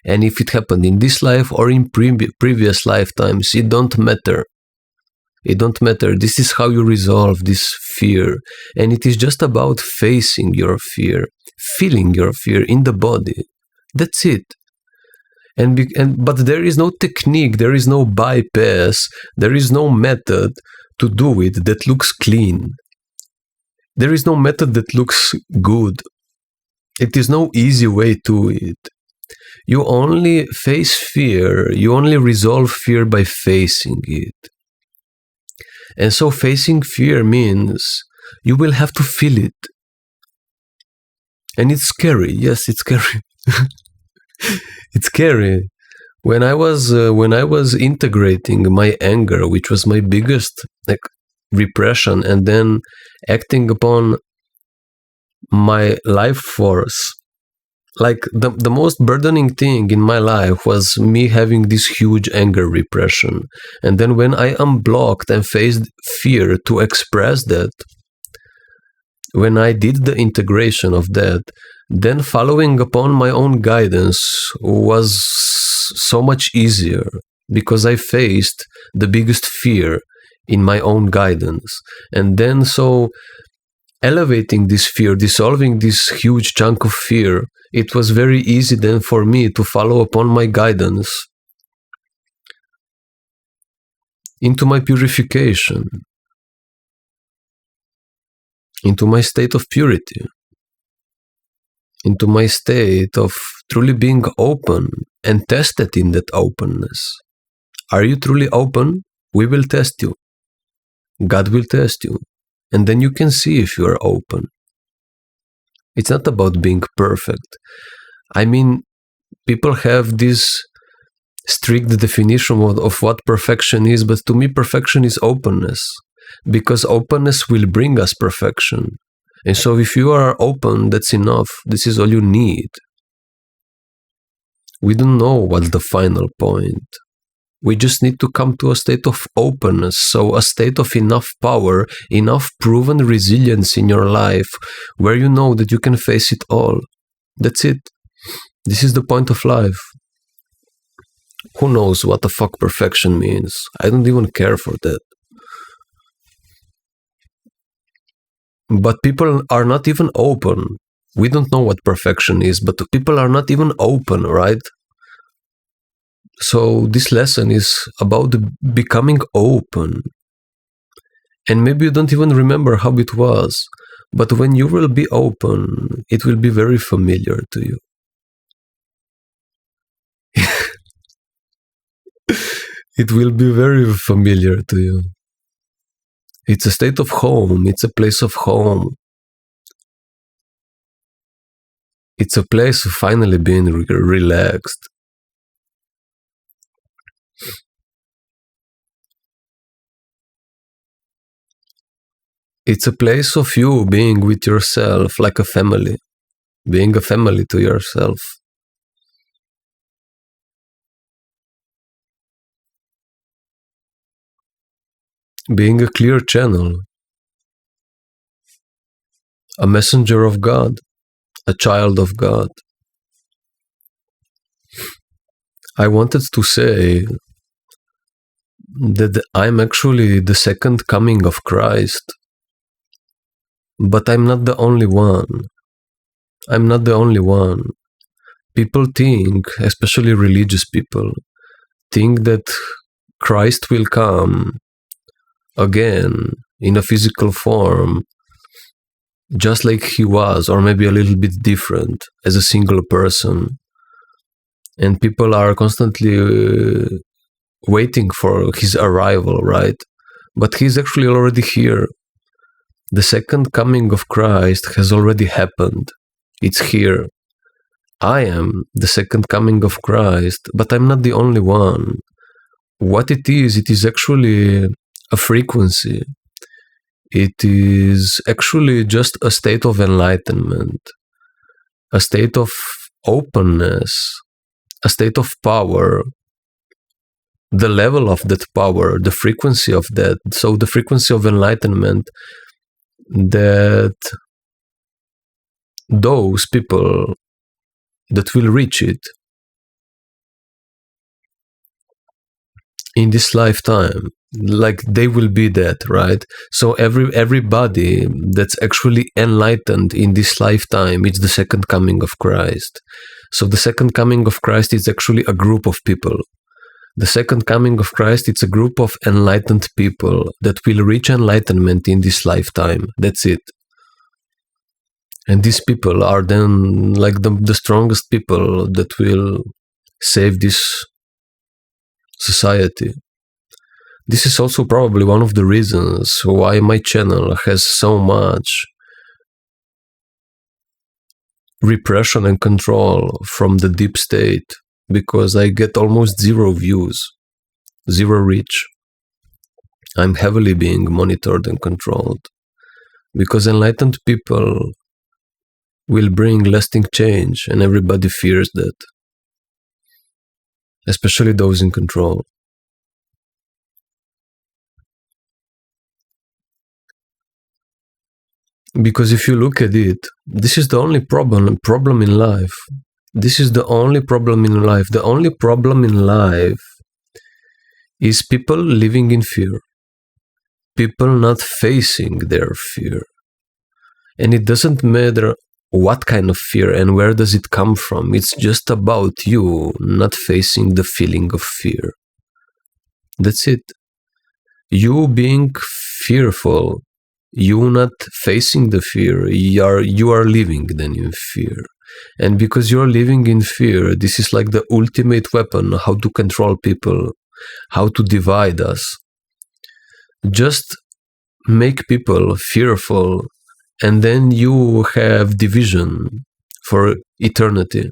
And if it happened in this life or in previous lifetimes, it don't matter. It don't matter. This is how you resolve this fear. And it is just about facing your fear, feeling your fear in the body. That's it. But there is no technique, there is no bypass, there is no method to do it that looks clean. There is no method that looks good. It is no easy way to it. You only face fear, you only resolve fear by facing it. And so facing fear means you will have to feel it. And it's scary. Yes, it's scary. It's scary. When I was integrating my anger, which was my biggest repression, and then acting upon my life force, the most burdening thing in my life was me having this huge anger repression. And then when I unblocked and faced fear to express that, when I did the integration of that, then following upon my own guidance was so much easier, because I faced the biggest fear in my own guidance. And then so elevating this fear, dissolving this huge chunk of fear, it was very easy then for me to follow upon my guidance into my purification, into my state of purity, into my state of truly being open and tested in that openness. Are you truly open? We will test you. God will test you. And then you can see if you are open. It's not about being perfect. I mean, people have this strict definition of what perfection is, but to me, perfection is openness, because openness will bring us perfection. And so if you are open, that's enough. This is all you need. We don't know what's the final point. We just need to come to a state of openness, so a state of enough power, enough proven resilience in your life, where you know that you can face it all. That's it. This is the point of life. Who knows what the fuck perfection means? I don't even care for that. But people are not even open. We don't know what perfection is, but people are not even open, right? So this lesson is about becoming open. And maybe you don't even remember how it was, but when you will be open, it will be very familiar to you. It will be very familiar to you. It's a state of home. It's a place of home. It's a place of finally being relaxed. It's a place of you being with yourself like a family, being a family to yourself. Being a clear channel, a messenger of God, a child of God. I wanted to say that I'm actually the second coming of Christ, but I'm not the only one. I'm not the only one. People think, especially religious people, think that Christ will come again in a physical form, just like he was, or maybe a little bit different as a single person. And people are constantly waiting for his arrival, right? But he's actually already here. The second coming of Christ has already happened. It's here. I am the second coming of Christ, but I'm not the only one. What it is actually a frequency. It is actually just a state of enlightenment, a state of openness, a state of power. The level of that power, the frequency of that, so the frequency of enlightenment that those people that will reach it in this lifetime, like they will be that, right? So everybody that's actually enlightened in this lifetime, it's the second coming of Christ. So the second coming of Christ is actually a group of people. The second coming of Christ, it's a group of enlightened people that will reach enlightenment in this lifetime. That's it. And these people are then like the strongest people that will save this society. This is also probably one of the reasons why my channel has so much repression and control from the deep state, because I get almost 0 views, 0 reach. I'm heavily being monitored and controlled, because enlightened people will bring lasting change, and everybody fears that, especially those in control. Because if you look at it, this is the only problem in life. This is the only problem in life. The only problem in life is people living in fear. People not facing their fear. And it doesn't matter what kind of fear and where does it come from. It's just about you not facing the feeling of fear. That's it. You being fearful, you not facing the fear, you are living then in fear. And because you're living in fear, this is like the ultimate weapon, how to control people, how to divide us. Just make people fearful, and then you have division for eternity.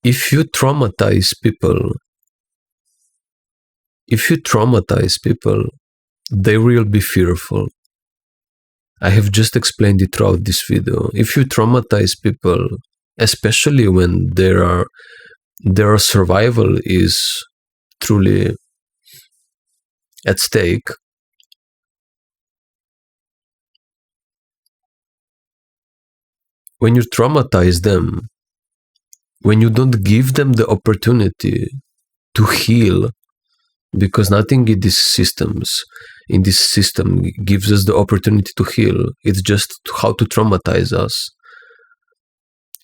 If you traumatize people, they will be fearful. I have just explained it throughout this video. If you traumatize people, especially when their survival is truly at stake, when you traumatize them, when you don't give them the opportunity to heal, because nothing in this system gives us the opportunity to heal. It's just how to traumatize us.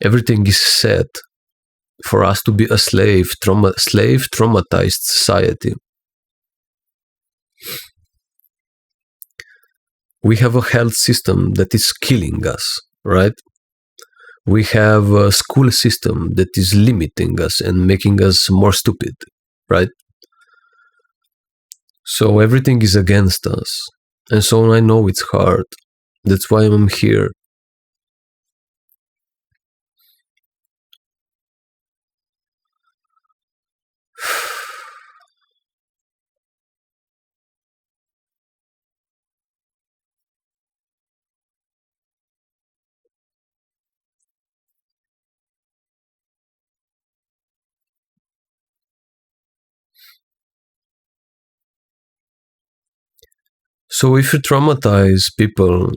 Everything is set for us to be a traumatized society. We have a health system that is killing us, right? We have a school system that is limiting us and making us more stupid, right? So everything is against us. And so I know it's hard. That's why I'm here. So if you traumatize people,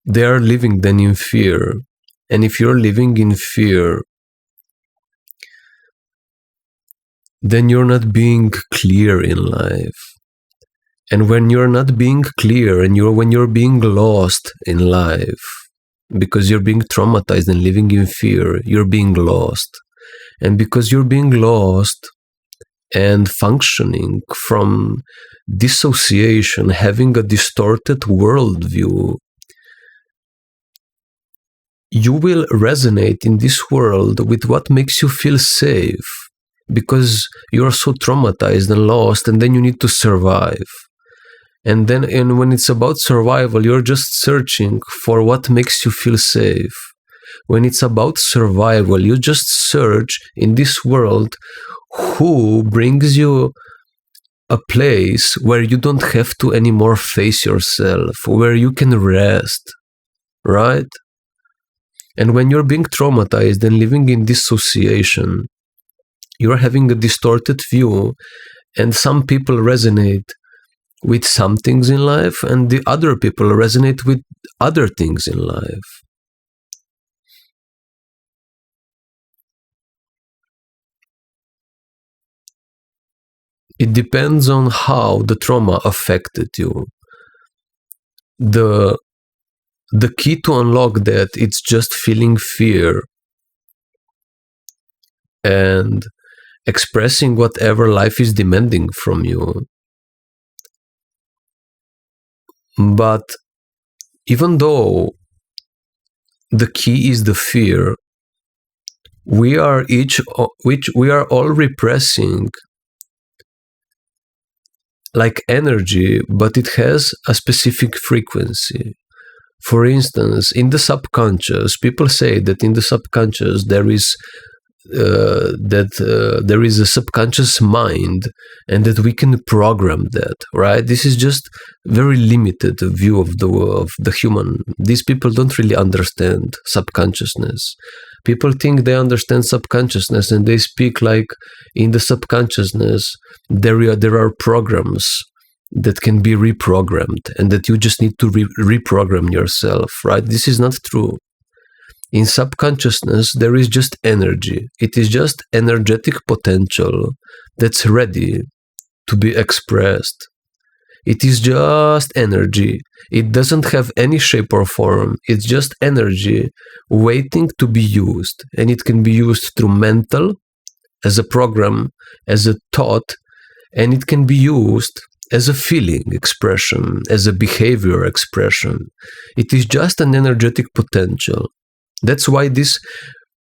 they are living then in fear. And if you're living in fear, then you're not being clear in life. And when you're not being clear and when you're being lost in life, because you're being traumatized and living in fear, you're being lost. And because you're being lost and functioning from dissociation, having a distorted worldview, you will resonate in this world with what makes you feel safe, because you're so traumatized and lost, and then you need to survive. And when it's about survival, you're just searching for what makes you feel safe. When it's about survival, you just search in this world who brings you a place where you don't have to anymore face yourself, where you can rest, right? And when you're being traumatized and living in dissociation, you're having a distorted view, and some people resonate with some things in life, and the other people resonate with other things in life. It depends on how the trauma affected you. The key to unlock that, it's just feeling fear and expressing whatever life is demanding from you. But even though the key is the fear, we are all repressing like energy, but it has a specific frequency. For instance, in the subconscious, people say that in the subconscious there is a subconscious mind, and that we can program that, right? This is just very limited view of the human. These people don't really understand subconsciousness. People think they understand subconsciousness, and they speak like in the subconsciousness there are programs that can be reprogrammed, and that you just need to reprogram yourself, right? This is not true. In subconsciousness, there is just energy. It is just energetic potential that's ready to be expressed. It is just energy. It doesn't have any shape or form. It's just energy waiting to be used. And it can be used through mental, as a program, as a thought, and it can be used as a feeling expression, as a behavior expression. It is just an energetic potential. That's why this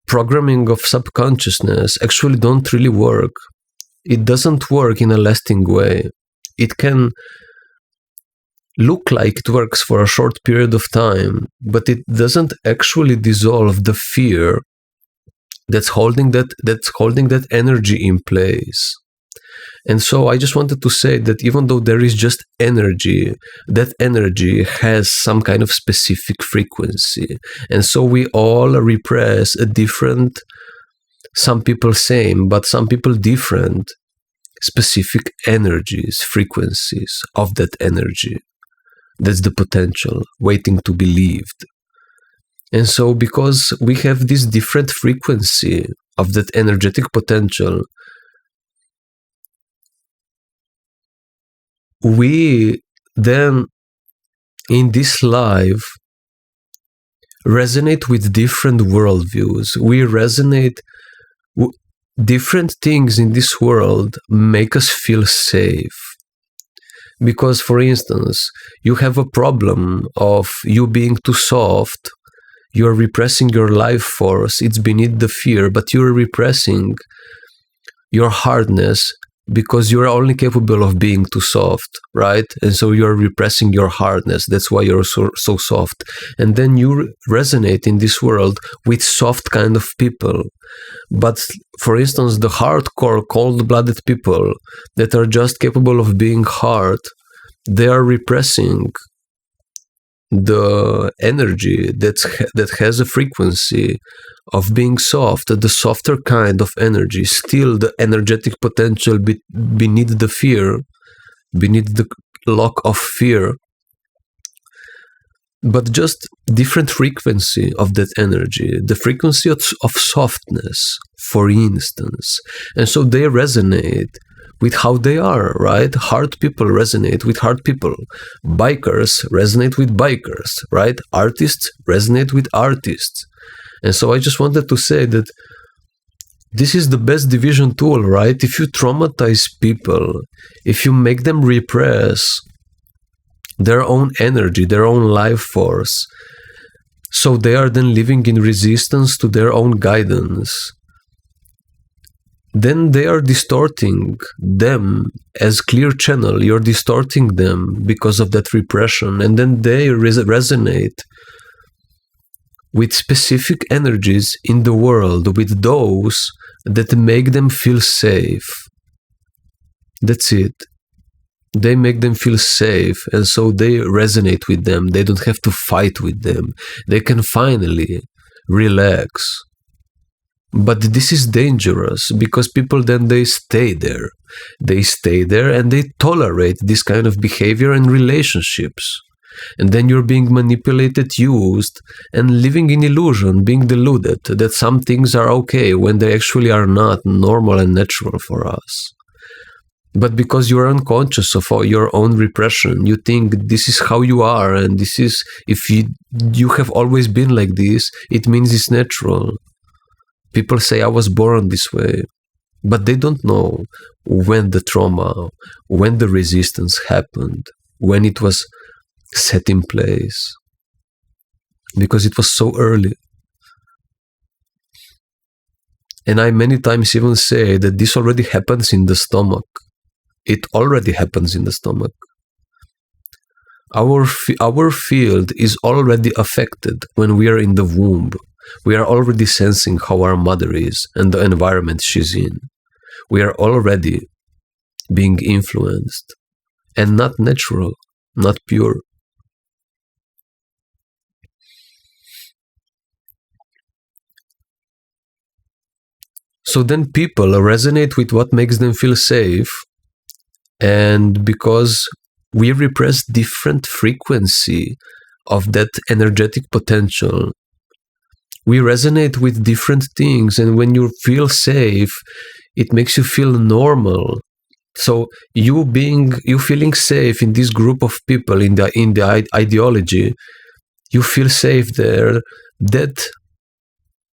programming of subconsciousness actually don't really work. It doesn't work in a lasting way. It can look like it works for a short period of time, but it doesn't actually dissolve the fear that's holding that energy in place. And so I just wanted to say that even though there is just energy, that energy has some kind of specific frequency. And so we all repress a different, some people same, but some people different, specific energies, frequencies of that energy. That's the potential waiting to be lived. And so because we have this different frequency of that energetic potential, we then in this life resonate with different worldviews. We resonate different things in this world make us feel safe. Because, for instance, you have a problem of you being too soft, you're repressing your life force, it's beneath the fear, but you're repressing your hardness because you're only capable of being too soft, right? And so you're repressing your hardness. That's why you're so soft. And then you resonate in this world with soft kind of people. But for instance, the hardcore, cold-blooded people that are just capable of being hard, they are repressing the energy that has a frequency of being soft, the softer kind of energy, still the energetic potential beneath the fear, beneath the lock of fear, but just different frequency of that energy, the frequency of softness, for instance. And so they resonate with how they are, right? Hard people resonate with hard people. Bikers resonate with bikers, right? Artists resonate with artists. And so I just wanted to say that this is the best division tool, right? If you traumatize people, if you make them repress their own energy, their own life force, so they are then living in resistance to their own guidance, then they are distorting them as clear channel. You're distorting them because of that repression, and then they resonate with specific energies in the world, with those that make them feel safe. That's it. They make them feel safe, and so they resonate with them. They don't have to fight with them. They can finally relax. But this is dangerous because people then they stay there. They stay there and they tolerate this kind of behavior and relationships. And then you're being manipulated, used, and living in illusion, being deluded that some things are okay when they actually are not normal and natural for us. But because you are unconscious of your own repression, you think this is how you are, and this is, if you have always been like this, it means it's natural. People say, I was born this way. But they don't know when the trauma, when the resistance happened, when it was set in place. Because it was so early. And I many times even say that this already happens in the stomach. It already happens in the stomach. Our field is already affected when we are in the womb. We are already sensing how our mother is and the environment she's in. We are already being influenced and not natural, not pure. So then people resonate with what makes them feel safe, and because we repress different frequency of that energetic potential, we resonate with different things, and when you feel safe, it makes you feel normal. So you feeling safe in this group of people, in the ideology, you feel safe there, that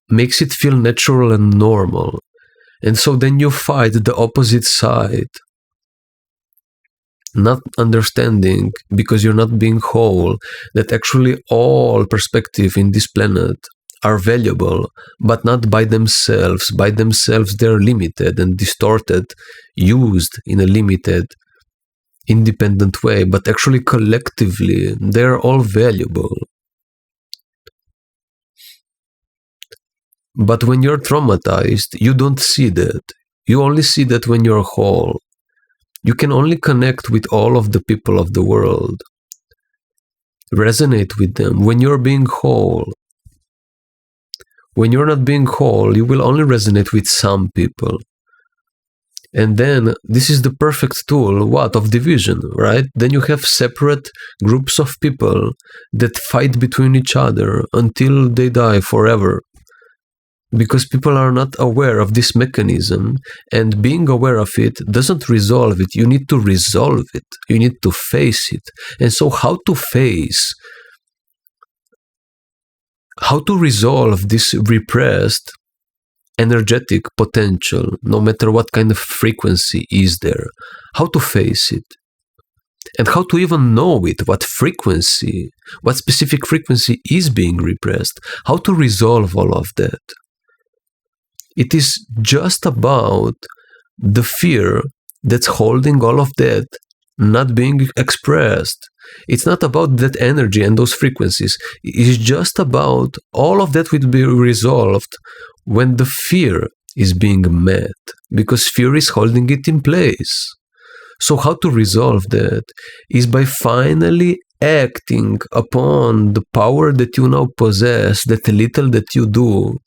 makes it feel natural and normal. And so then you fight the opposite side, not understanding, because you're not being whole, that actually all perspective in this planet are valuable, but not by themselves. By themselves, they're limited and distorted, used in a limited, independent way, but actually collectively, they're all valuable. But when you're traumatized, you don't see that. You only see that when you're whole. You can only connect with all of the people of the world. Resonate with them when you're being whole. When you're not being whole, you will only resonate with some people. And then this is the perfect tool, of division, right? Then you have separate groups of people that fight between each other until they die forever. Because people are not aware of this mechanism, and being aware of it doesn't resolve it. You need to resolve it. You need to face it. And so how to resolve this repressed energetic potential, no matter what kind of frequency is there, how to face it, and how to even know it, what specific frequency is being repressed, how to resolve all of that. It is just about the fear that's holding all of that not being expressed. It's not about that energy and those frequencies. It's just about all of that will be resolved when the fear is being met, because fear is holding it in place. So how to resolve that is by finally acting upon the power that you now possess, that little that you do,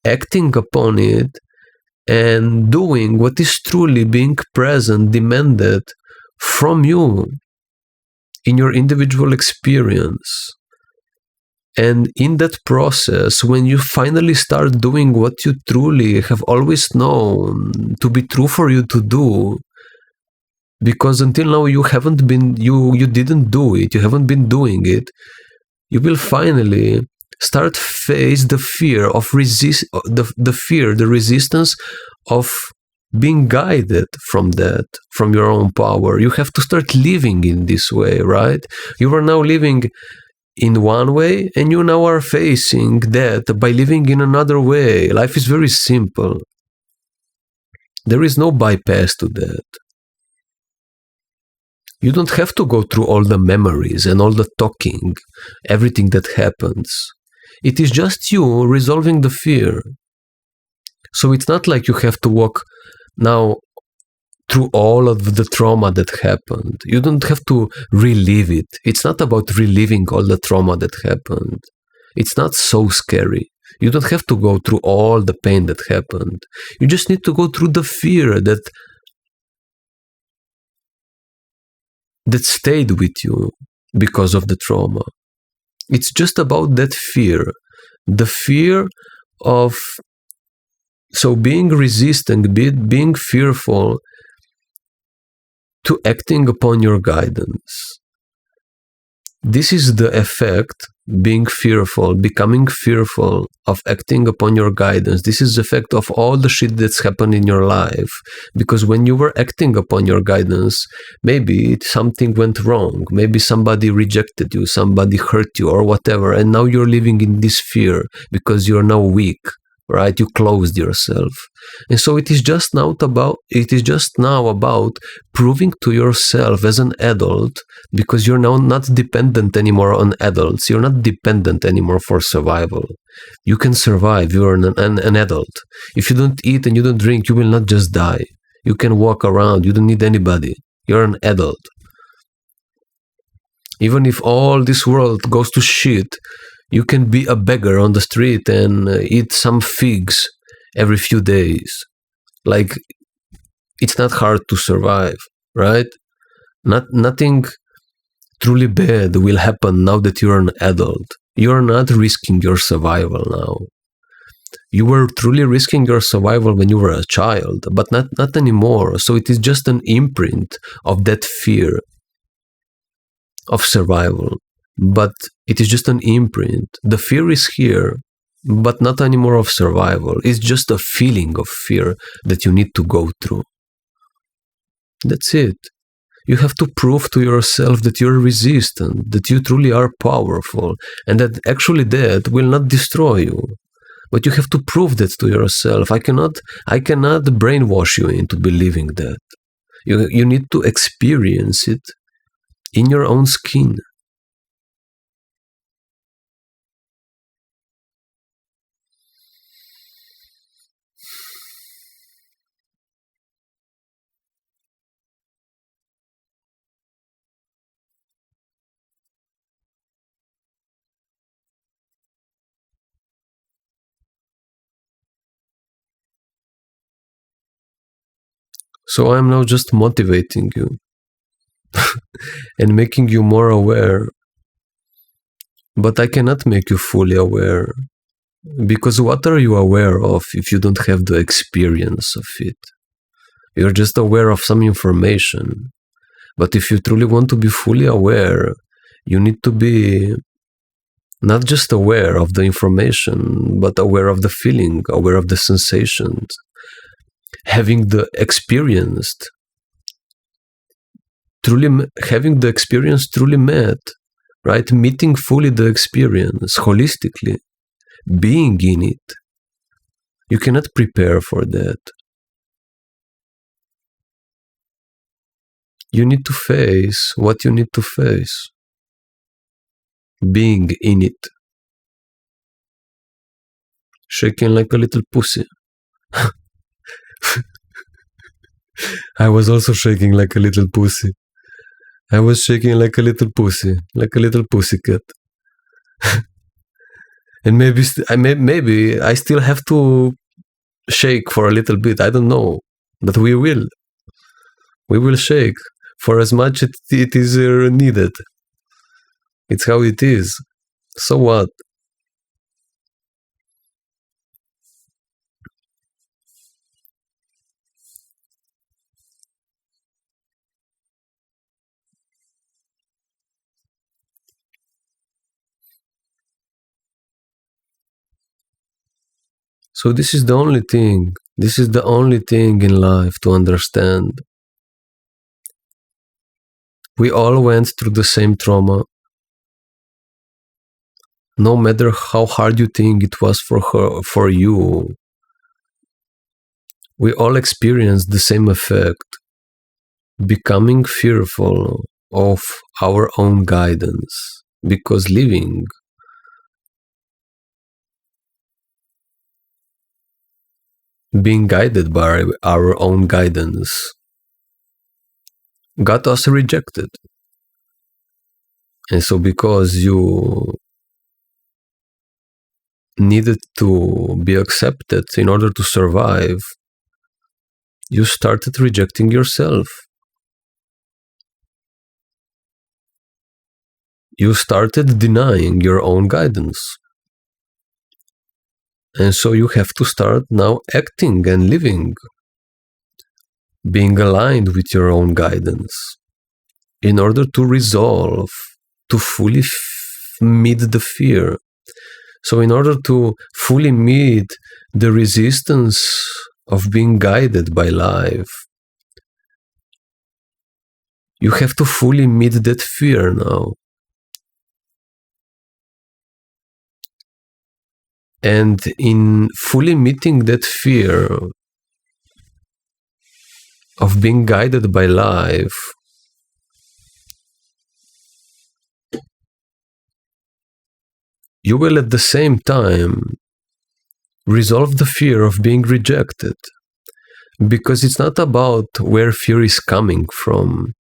acting upon it and doing what is truly being present, demanded from you. in your individual experience. And in that process, when you finally start doing what you truly have always known to be true for you to do, because until now you didn't do it, you haven't been doing it, you will finally start face the fear of the resistance of being guided from your own power. You have to start living in this way, right? You are now living in one way, and you now are facing that by living in another way. Life is very simple. There is no bypass to that. You don't have to go through all the memories and all the talking, everything that happens. It is just you resolving the fear. So it's not like you have to walk now through all of the trauma that happened. You don't have to relive it. It's not about reliving all the trauma that happened. It's not so scary. You don't have to go through all the pain that happened. You just need to go through the fear that stayed with you because of the trauma. It's just about that fear. The fear of being resistant, being fearful to acting upon your guidance. This is the effect, being fearful, becoming fearful of acting upon your guidance. This is the effect of all the shit that's happened in your life. Because when you were acting upon your guidance, maybe something went wrong. Maybe somebody rejected you, somebody hurt you or whatever. And now you're living in this fear because you're now weak, right? You closed yourself. And so it is just now about proving to yourself as an adult, because you're now not dependent anymore on adults. You're not dependent anymore for survival. You can survive. You're an adult. If you don't eat and you don't drink, you will not just die. You can walk around. You don't need anybody. You're an adult. Even if all this world goes to shit, you can be a beggar on the street and eat some figs every few days. Like, it's not hard to survive, right? Nothing truly bad will happen now that you're an adult. You're not risking your survival now. You were truly risking your survival when you were a child, but not anymore. So it is just an imprint of that fear of survival. But it is just an imprint. The fear is here, but not anymore of survival. It's just a feeling of fear that you need to go through. That's it. You have to prove to yourself that you're resistant, that you truly are powerful, and that actually that will not destroy you. But you have to prove that to yourself. I cannot brainwash you into believing that. You need to experience it in your own skin. So I'm now just motivating you and making you more aware. But I cannot make you fully aware, because what are you aware of if you don't have the experience of it? You're just aware of some information. But if you truly want to be fully aware, you need to be not just aware of the information, but aware of the feeling, aware of the sensations. Having the experience truly met, right? Meeting fully the experience, holistically, being in it. You cannot prepare for that. You need to face what you need to face. Being in it. Shaking like a little pussy. I was also shaking like a little pussy. I was shaking like a little pussy, like a little pussycat. And maybe I still have to shake for a little bit. I don't know, but we will shake for as much it is needed. It's how it is. So what? So this is the only thing. This is the only thing in life to understand. We all went through the same trauma. No matter how hard you think it was for you, we all experienced the same effect. Becoming fearful of our own guidance. Because living being guided by our own guidance got us rejected. And so because you needed to be accepted in order to survive, you started rejecting yourself. You started denying your own guidance. And so you have to start now acting and living, being aligned with your own guidance in order to resolve, to fully meet the fear. So in order to fully meet the resistance of being guided by life, you have to fully meet that fear now. And in fully meeting that fear of being guided by life, you will at the same time resolve the fear of being rejected. Because it's not about where fear is coming from.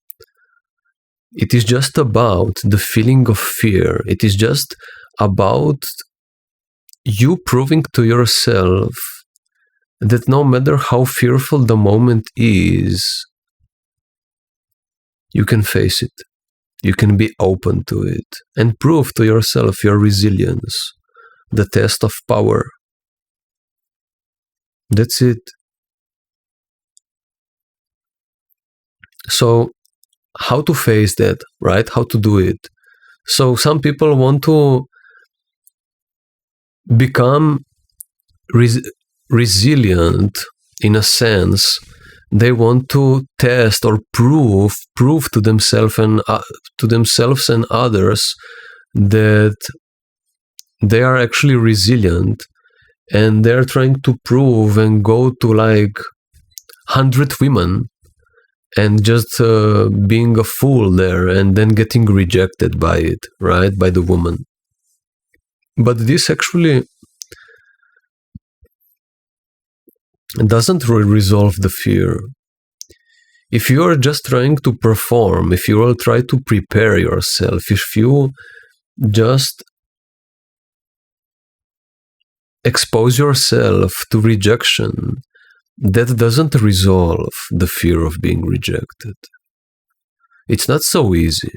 It is just about the feeling of fear. It is just about you proving to yourself that no matter how fearful the moment is, you can face it. You can be open to it and prove to yourself your resilience, the test of power. That's it. So, how to face that, right? How to do it? So, some people want to become resilient in a sense. They want to test or prove to themselves and others that they are actually resilient, and they're trying to prove and go to like 100 women and just being a fool there and then getting rejected by it, right? By the woman. But this actually doesn't resolve the fear. If you are just trying to perform, if you will try to prepare yourself, if you just expose yourself to rejection, that doesn't resolve the fear of being rejected. It's not so easy.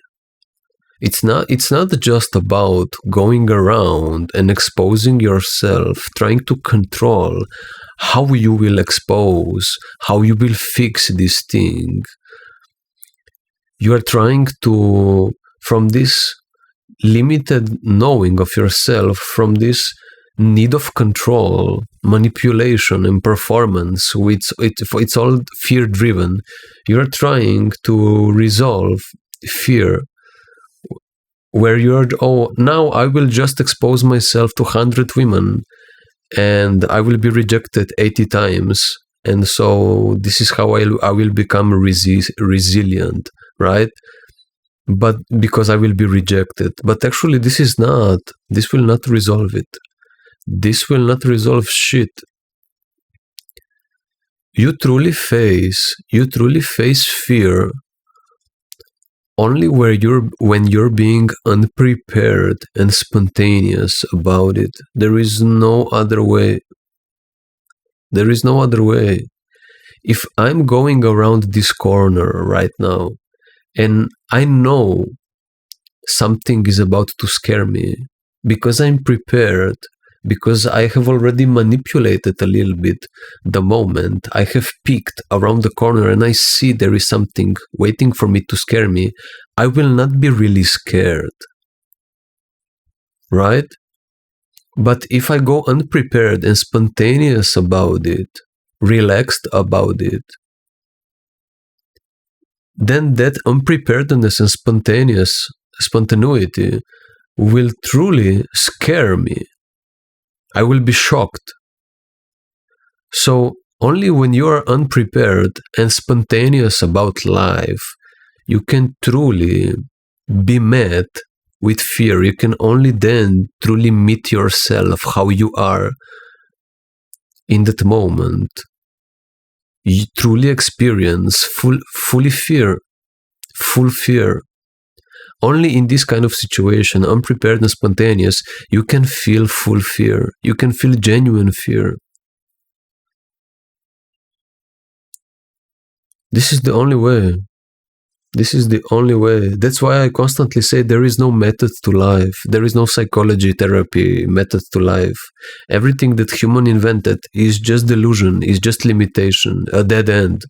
It's not just about going around and exposing yourself, trying to control how you will expose, how you will fix this thing. You are trying to, from this limited knowing of yourself, from this need of control, manipulation, and performance, it's all fear-driven. You're trying to resolve fear, where you're, now I will just expose myself to 100 women, and I will be rejected 80 times, and so this is how I will become resilient, right? But because I will be rejected. But actually this will not resolve it. This will not resolve shit. You truly face fear only when you're being unprepared and spontaneous about it. There is no other way. There is no other way. If I'm going around this corner right now and I know something is about to scare me, because I'm prepared, because I have already manipulated a little bit the moment, I have peeked around the corner and I see there is something waiting for me to scare me, I will not be really scared. Right? But if I go unprepared and spontaneous about it, relaxed about it, then that unpreparedness and spontaneity will truly scare me. I will be shocked. So only when you are unprepared and spontaneous about life, you can truly be met with fear. You can only then truly meet yourself how you are in that moment. You truly experience full fear. Only in this kind of situation, unprepared and spontaneous, you can feel full fear. You can feel genuine fear. This is the only way. This is the only way. That's why I constantly say there is no method to life. There is no psychology, therapy, method to life. Everything that human invented is just delusion, is just limitation, a dead end.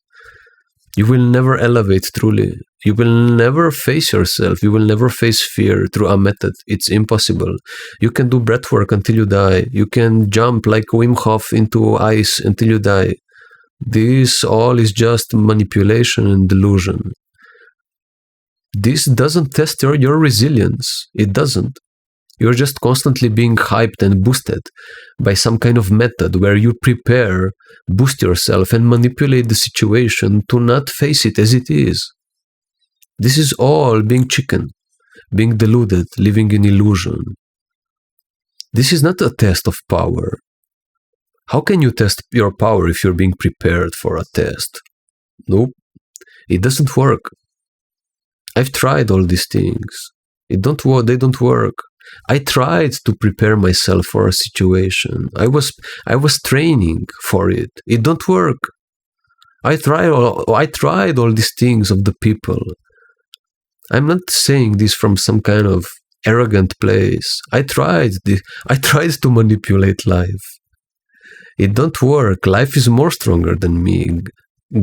You will never elevate truly. You will never face yourself. You will never face fear through a method. It's impossible. You can do breathwork until you die. You can jump like Wim Hof into ice until you die. This all is just manipulation and delusion. This doesn't test your resilience. It doesn't. You're just constantly being hyped and boosted by some kind of method where you prepare, boost yourself, and manipulate the situation to not face it as it is. This is all being chicken, being deluded, living in illusion. This is not a test of power. How can you test your power if you're being prepared for a test? Nope. It doesn't work. I've tried all these things. They don't work. I tried to prepare myself for a situation. I was training for it. It don't work. I tried all these things of the people. I'm not saying this from some kind of arrogant place. I tried to manipulate life. It don't work. Life is more stronger than me.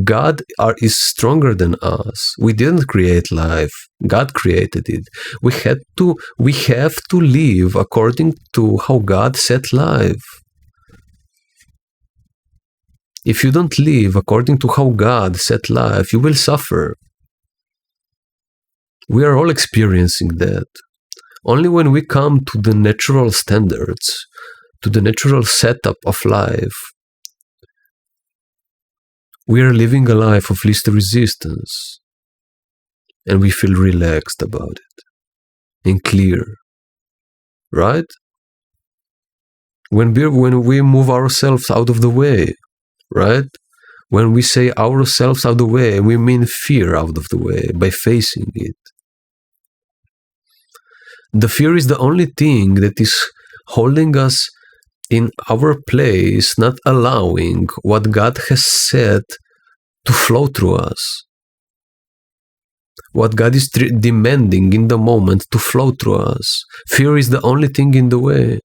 God is stronger than us. We didn't create life. God created it. We have to live according to how God set life. If you don't live according to how God set life, you will suffer. We are all experiencing that. Only when we come to the natural standards, to the natural setup of life, we are living a life of least resistance, and we feel relaxed about it and clear, right? When we move ourselves out of the way, right? When we say ourselves out of the way, we mean fear out of the way by facing it. The fear is the only thing that is holding us in our place, not allowing what God has said to flow through us. What God is demanding in the moment to flow through us. Fear is the only thing in the way.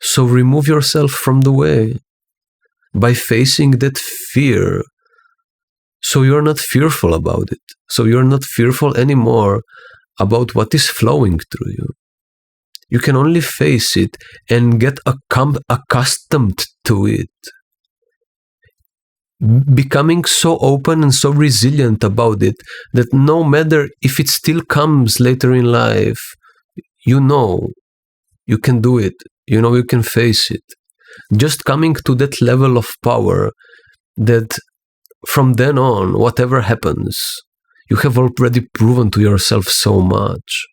So remove yourself from the way by facing that fear. So you're not fearful about it. So you're not fearful anymore about what is flowing through you. You can only face it and get accustomed to it. Becoming so open and so resilient about it that no matter if it still comes later in life, you know you can do it. You know you can face it. Just coming to that level of power that from then on, whatever happens, you have already proven to yourself so much.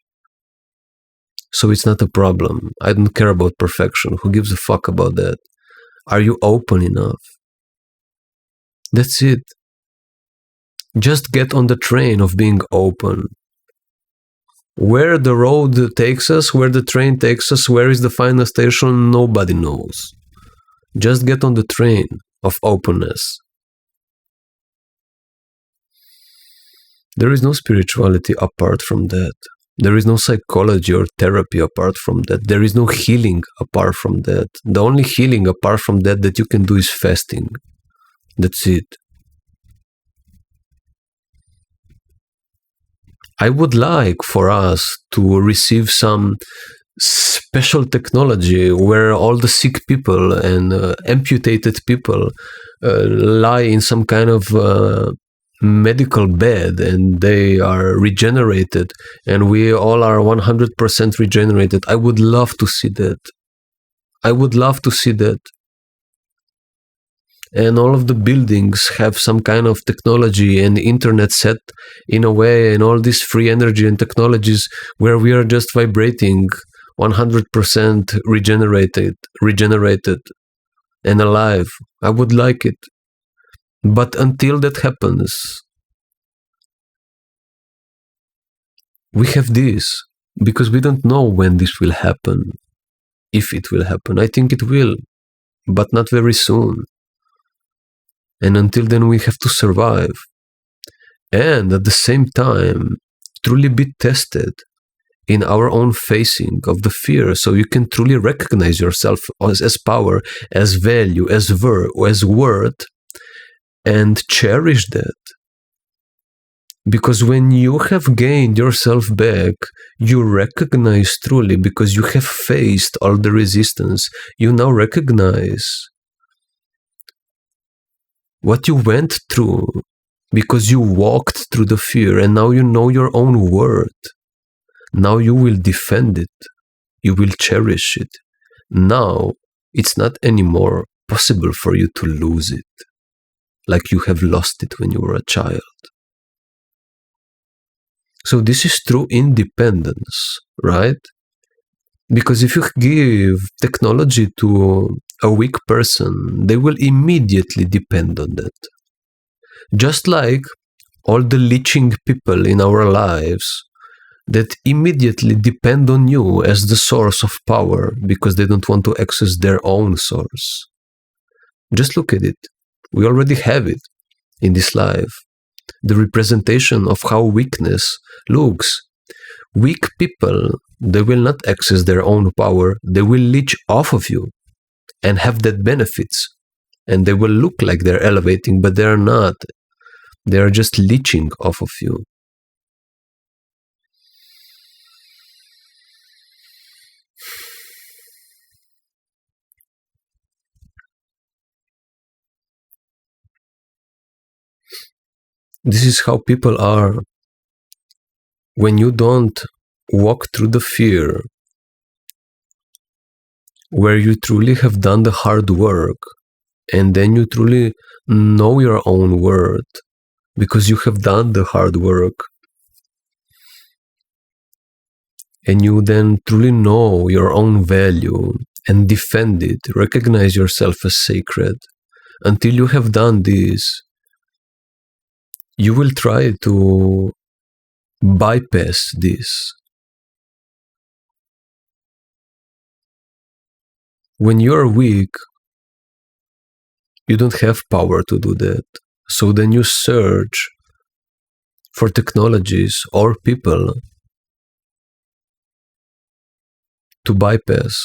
So it's not a problem. I don't care about perfection. Who gives a fuck about that? Are you open enough? That's it. Just get on the train of being open. Where the road takes us, where the train takes us, where is the final station, nobody knows. Just get on the train of openness. There is no spirituality apart from that. There is no psychology or therapy apart from that. There is no healing apart from that. The only healing apart from that you can do is fasting. That's it. I would like for us to receive some special technology where all the sick people and amputated people lie in some kind of medical bed and they are regenerated and we all are 100% regenerated. I would love to see that. I would love to see that. And all of the buildings have some kind of technology and internet set in a way, and all this free energy and technologies where we are just vibrating 100% regenerated and alive. I would like it. But until that happens, we have this because we don't know when this will happen. If it will happen, I think it will, but not very soon. And until then, we have to survive. And at the same time, truly be tested in our own facing of the fear, so you can truly recognize yourself as power, as value, as worth, and cherish that. Because when you have gained yourself back, you recognize truly, because you have faced all the resistance, you now recognize what you went through, because you walked through the fear, and now you know your own worth. Now you will defend it. You will cherish it. Now it's not anymore possible for you to lose it, like you have lost it when you were a child. So this is true independence, right? Because if you give technology to a weak person, they will immediately depend on that. Just like all the leeching people in our lives that immediately depend on you as the source of power because they don't want to access their own source. Just look at it. We already have it in this life. The representation of how weakness looks. Weak people, they will not access their own power. They will leech off of you and have that benefits. And they will look like they're elevating, but they're not. They are just leeching off of you. This is how people are. When you don't walk through the fear, where you truly have done the hard work, and then you truly know your own worth, because you have done the hard work, and you then truly know your own value and defend it, recognize yourself as sacred. Until you have done this, you will try to bypass this. When you are weak, you don't have power to do that. So then you search for technologies or people to bypass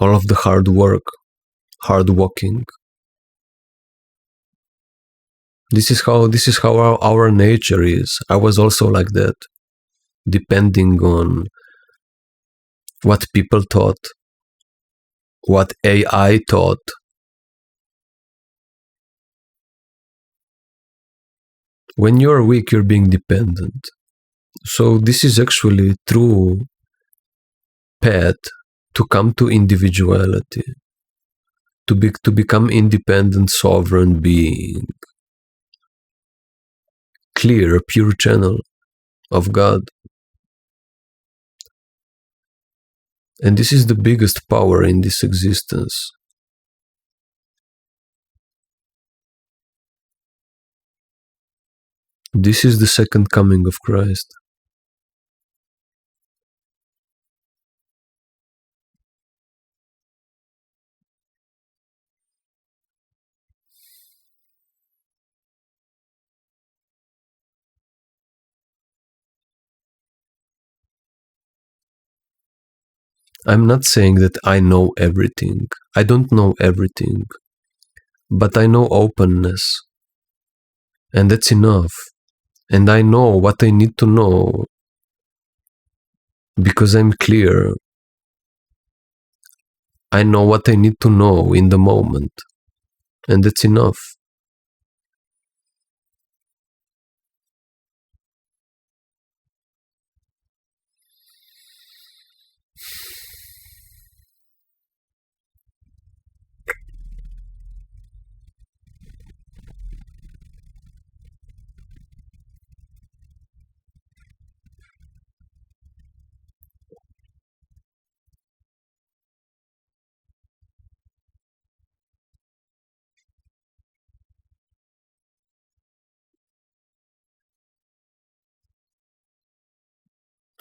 all of the hard work, hard walking. This is how our nature is. I was also like that, depending on what people thought, what AI thought. When you're weak, you're being dependent. So this is actually true path to come to individuality, to become independent, sovereign being, clear, pure channel of God. And this is the biggest power in this existence. This is the second coming of Christ. I'm not saying that I know everything. I don't know everything. But I know openness. And that's enough. And I know what I need to know because I'm clear. I know what I need to know in the moment. And that's enough.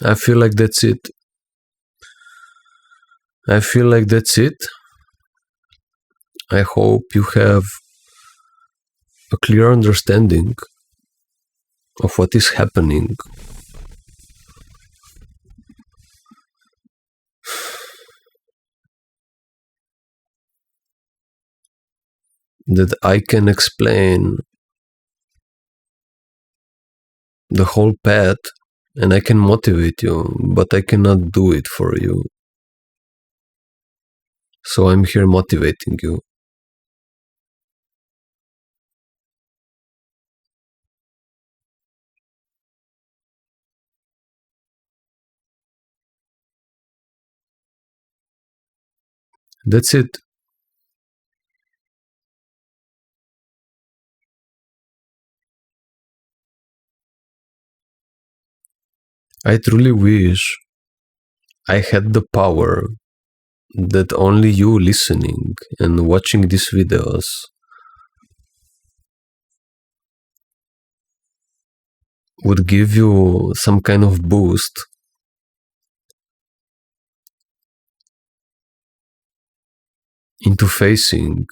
I feel like that's it. I feel like that's it. I hope you have a clear understanding of what is happening. That I can explain the whole path and I can motivate you, but I cannot do it for you. So I'm here motivating you. That's it. I truly wish I had the power that only you listening and watching these videos would give you some kind of boost into facing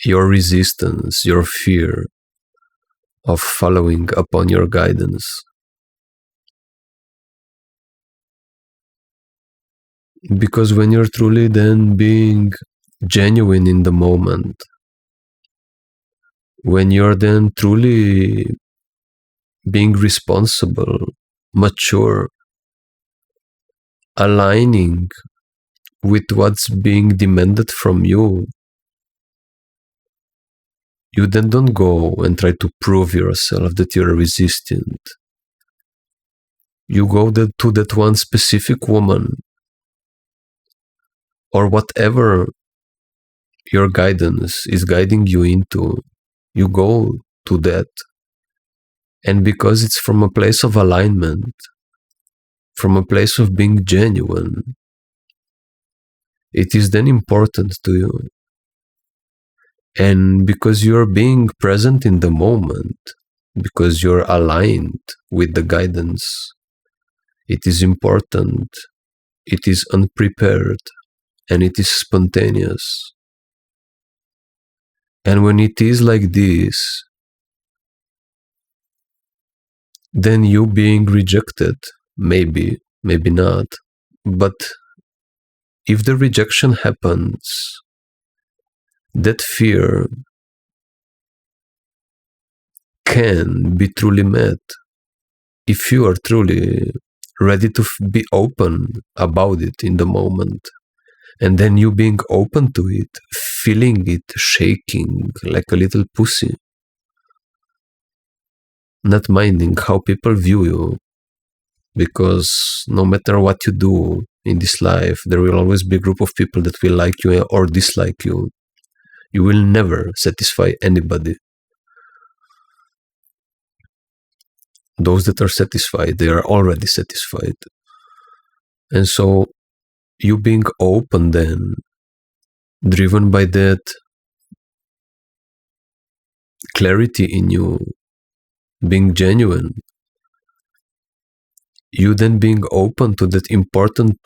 your resistance, your fear of following upon your guidance. Because when you're truly then being genuine in the moment, when you're then truly being responsible, mature, aligning with what's being demanded from you, you then don't go and try to prove yourself that you're resistant. You go to that one specific woman or whatever your guidance is guiding you into. You go to that. And because it's from a place of alignment, from a place of being genuine, it is then important to you. And because you're being present in the moment, because you're aligned with the guidance, it is important, it is unprepared, and it is spontaneous. And when it is like this, then you being rejected, maybe, maybe not. But if the rejection happens, that fear can be truly met if you are truly ready to be open about it in the moment. And then you being open to it, feeling it shaking like a little pussy, not minding how people view you, because no matter what you do in this life, there will always be a group of people that will like you or dislike you. You will never satisfy anybody. Those that are satisfied, they are already satisfied. And so you being open then, driven by that clarity in you, being genuine, you then being open to that importantness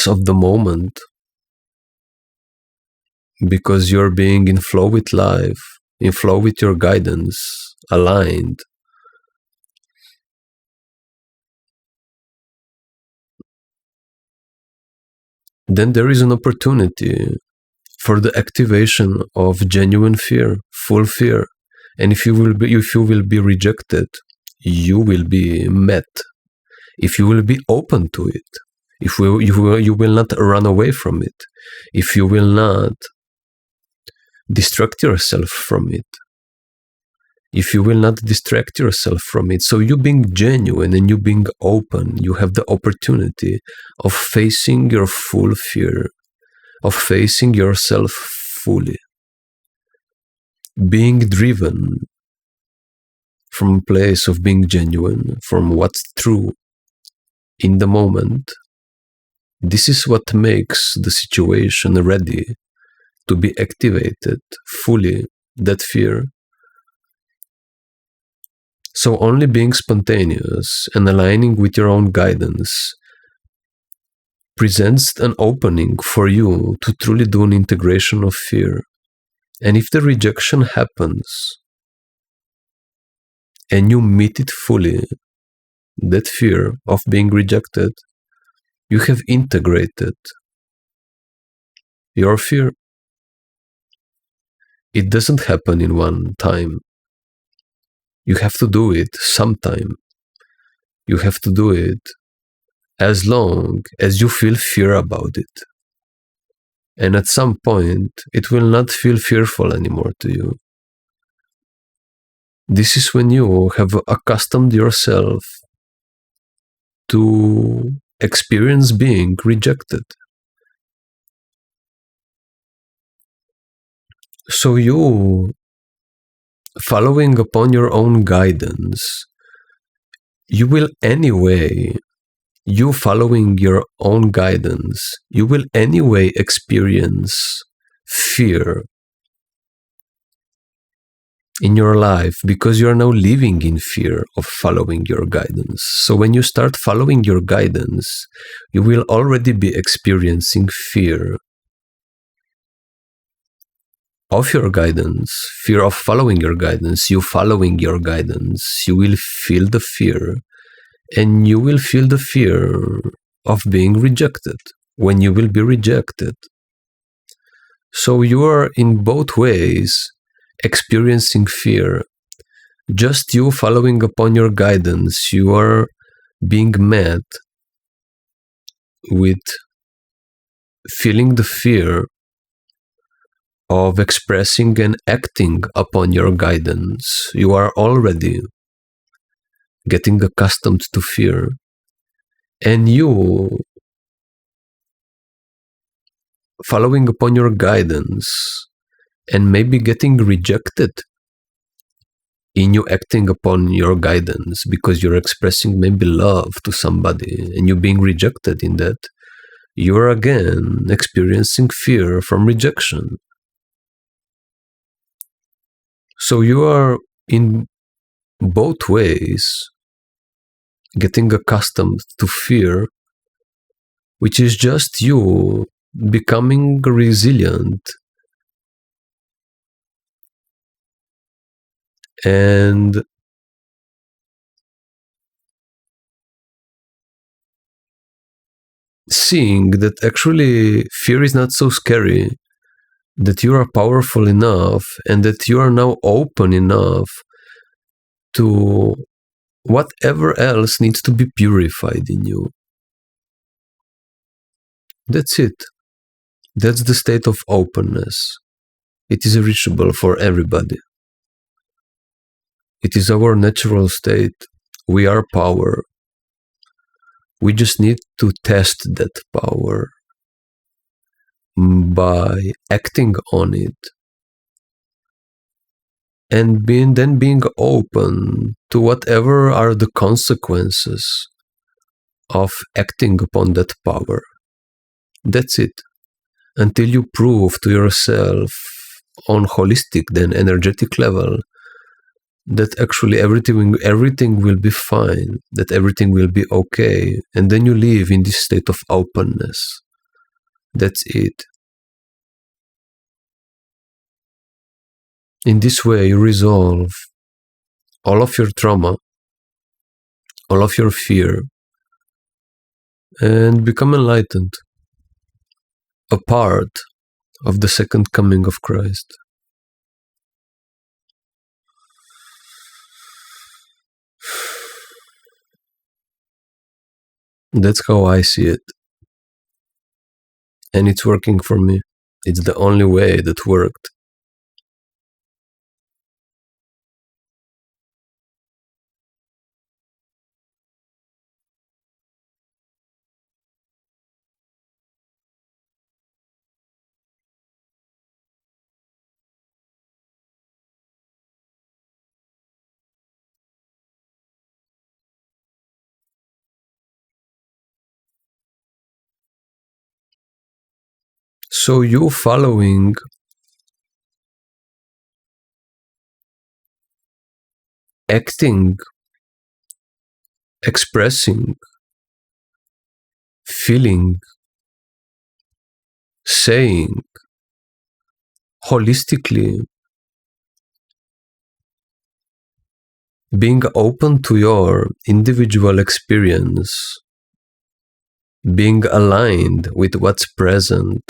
of the moment, because you're being in flow with life, in flow with your guidance, aligned. then there is an opportunity for the activation of genuine fear, full fear. And if you will be rejected, you will be met. If you will be open to it, if you will not run away from it, if you will not distract yourself from it, if you will not distract yourself from it. So you being genuine and you being open, you have the opportunity of facing your full fear, of facing yourself fully, being driven from a place of being genuine, from what's true in the moment. This is what makes the situation ready to be activated fully, that fear. So only being spontaneous and aligning with your own guidance presents an opening for you to truly do an integration of fear. And if the rejection happens and you meet it fully, that fear of being rejected, you have integrated your fear. It doesn't happen in one time. You have to do it sometime. You have to do it as long as you feel fear about it. And at some point, it will not feel fearful anymore to you. This is when you have accustomed yourself to experience being rejected. So you, following upon your own guidance, you will anyway, you following your own guidance, you will anyway experience fear in your life because you are now living in fear of following your guidance. So when you start following your guidance, you will already be experiencing fear of your guidance, fear of following your guidance. You following your guidance, you will feel the fear, and you will feel the fear of being rejected when you will be rejected. So you are in both ways experiencing fear. Just you following upon your guidance, you are being met with feeling the fear of expressing and acting upon your guidance. You are already getting accustomed to fear. And you, following upon your guidance and maybe getting rejected in you acting upon your guidance because you're expressing maybe love to somebody and you being rejected in that, you're again experiencing fear from rejection. So you are in both ways getting accustomed to fear, which is just you becoming resilient and seeing that actually fear is not so scary, that you are powerful enough and that you are now open enough to whatever else needs to be purified in you. That's it. That's the state of openness. It is reachable for everybody. It is our natural state. We are power. We just need to test that power by acting on it and then being open to whatever are the consequences of acting upon that power. That's it. Until you prove to yourself on holistic, then energetic level, that actually everything will be fine, that everything will be okay, and then you live in this state of openness. That's it. In this way, you resolve all of your trauma, all of your fear, and become enlightened. a part of the second coming of Christ. That's how I see it. And it's working for me. It's the only way that worked. So you following acting, expressing, feeling, saying holistically, being open to your individual experience, being aligned with what's present,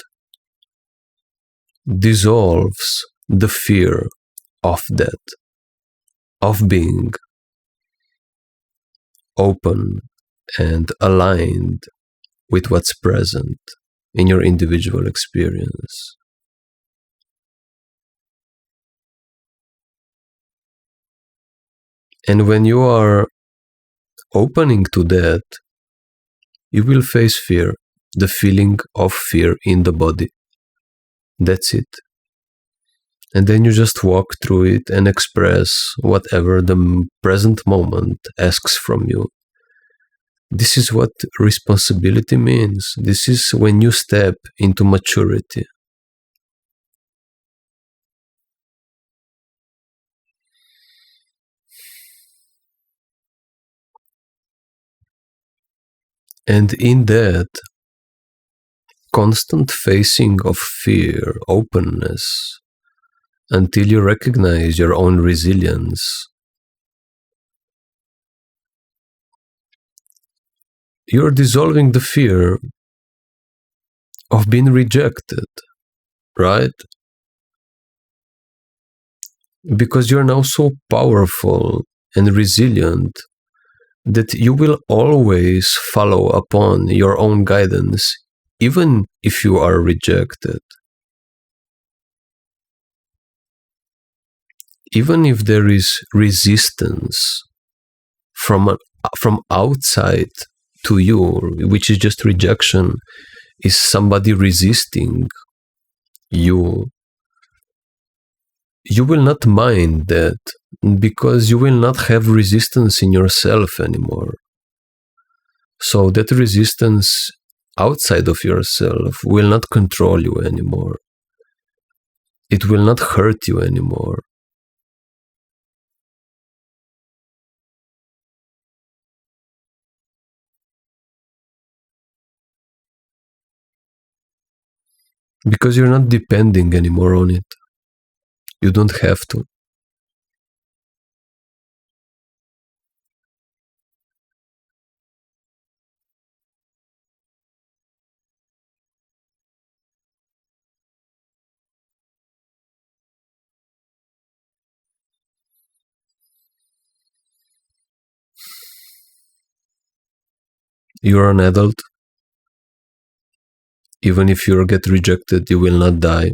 dissolves the fear of that, of being open and aligned with what's present in your individual experience. And when you are opening to that, you will face fear, the feeling of fear in the body. That's it. And then you just walk through it and express whatever the present moment asks from you. This is what responsibility means. This is when you step into maturity. And in that constant facing of fear, openness, until you recognize your own resilience, you're dissolving the fear of being rejected, right? Because you're now so powerful and resilient that you will always follow upon your own guidance, even if you are rejected. Even if there is resistance from outside to you, which is just rejection, is somebody resisting you, you will not mind that, because you will not have resistance in yourself anymore. So that resistance outside of yourself will not control you anymore. It will not hurt you anymore. Because you're not depending anymore on it. You don't have to. You're an adult. Even if you get rejected, you will not die.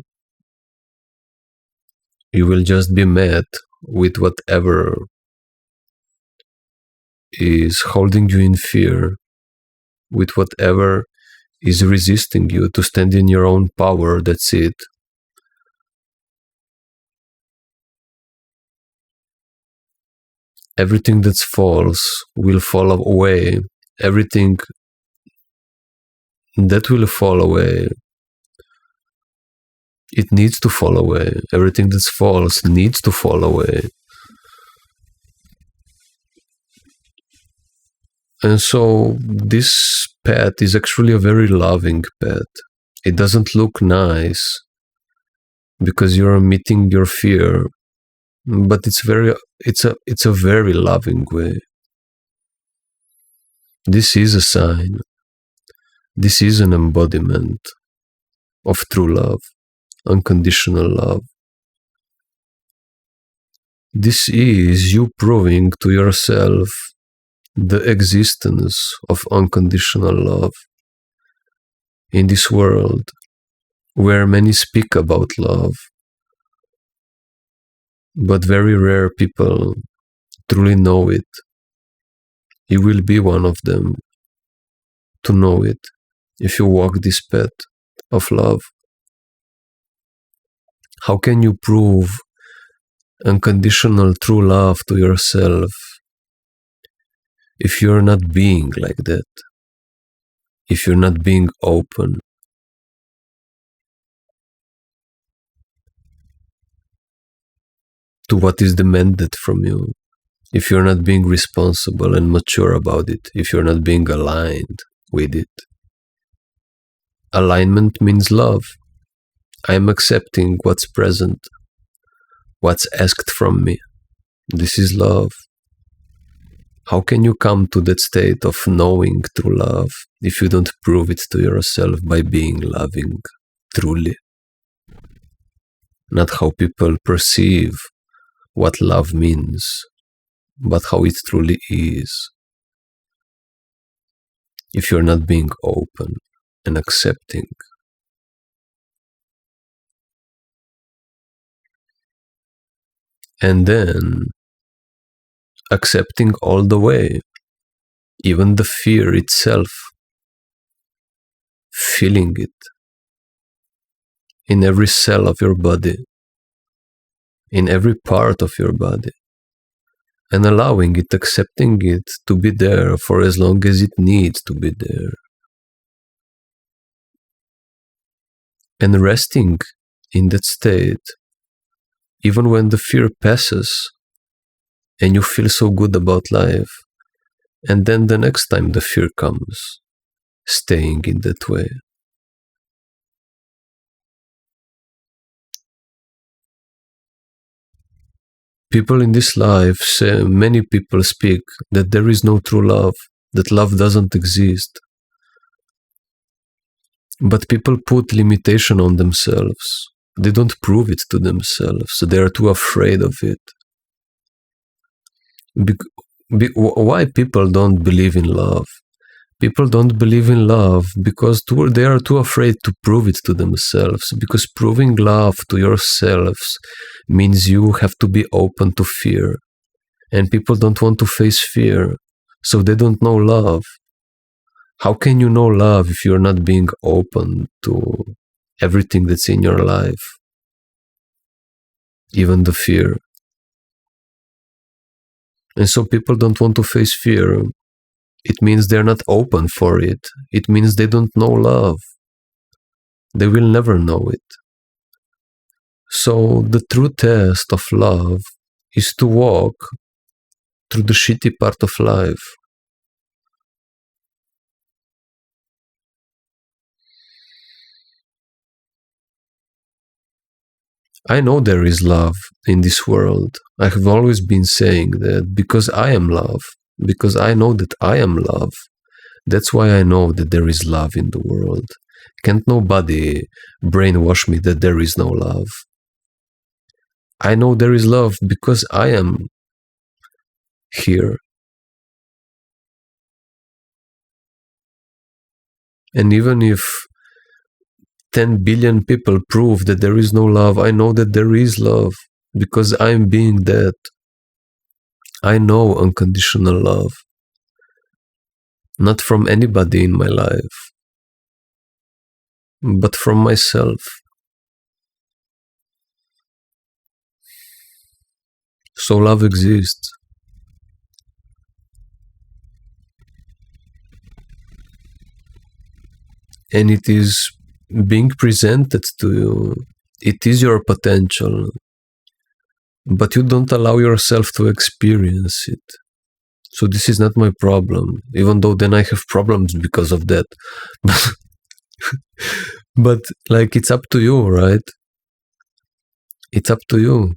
You will just be met with whatever is holding you in fear, with whatever is resisting you to stand in your own power. That's it. Everything that's false will fall away. Everything that will fall away, it needs to fall away. Everything that's false needs to fall away. And so this path is actually a very loving path. It doesn't look nice because you're meeting your fear, but it's a very loving way. This is a sign. This is an embodiment of true love, unconditional love. This is you proving to yourself the existence of unconditional love in this world where many speak about love, but very rare people truly know it. You will be one of them to know it if you walk this path of love. How can you prove unconditional true love to yourself if you're not being like that? If you're not being open? To what is demanded from you? If you're not being responsible and mature about it, if you're not being aligned with it. Alignment means love. I am accepting what's present, what's asked from me. This is love. How can you come to that state of knowing true love if you don't prove it to yourself by being loving truly? Not how people perceive what love means, but how it truly is. If you're not being open and accepting. And then accepting all the way, even the fear itself, feeling it in every cell of your body, in every part of your body, and allowing it, accepting it to be there for as long as it needs to be there. And resting in that state, even when the fear passes and you feel so good about life, and then the next time the fear comes, staying in that way. People in this life say, many people speak that there is no true love, that love doesn't exist. But people put limitation on themselves. They don't prove it to themselves. They are too afraid of it. Why people don't believe in love? People don't believe in love because they are too afraid to prove it to themselves. Because proving love to yourselves means you have to be open to fear. And people don't want to face fear, so they don't know love. How can you know love if you're not being open to everything that's in your life? Even the fear. And so people don't want to face fear. It means they're not open for it. It means they don't know love. They will never know it. So the true test of love is to walk through the shitty part of life. I know there is love in this world. I have always been saying that because I am love, because I know that I am love. That's why I know that there is love in the world. Can't nobody brainwash me that there is no love. I know there is love because I am here. And even if 10 billion people prove that there is no love, I know that there is love because I'm being that. I know unconditional love. Not from anybody in my life, but from myself. So love exists. And it is being presented to you. It is your potential. But you don't allow yourself to experience it. So this is not my problem, even though then I have problems because of that. But like, it's up to you, right? It's up to you.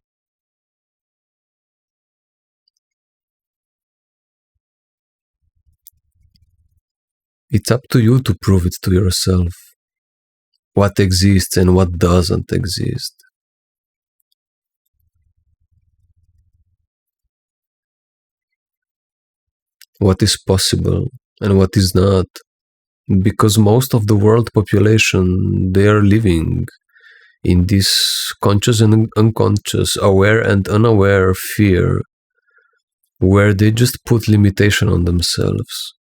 It's up to you to prove it to yourself. what exists and what doesn't exist. What is possible and what is not. Because most of the world population, they are living in this conscious and unconscious, aware and unaware fear, where they just put limitation on themselves.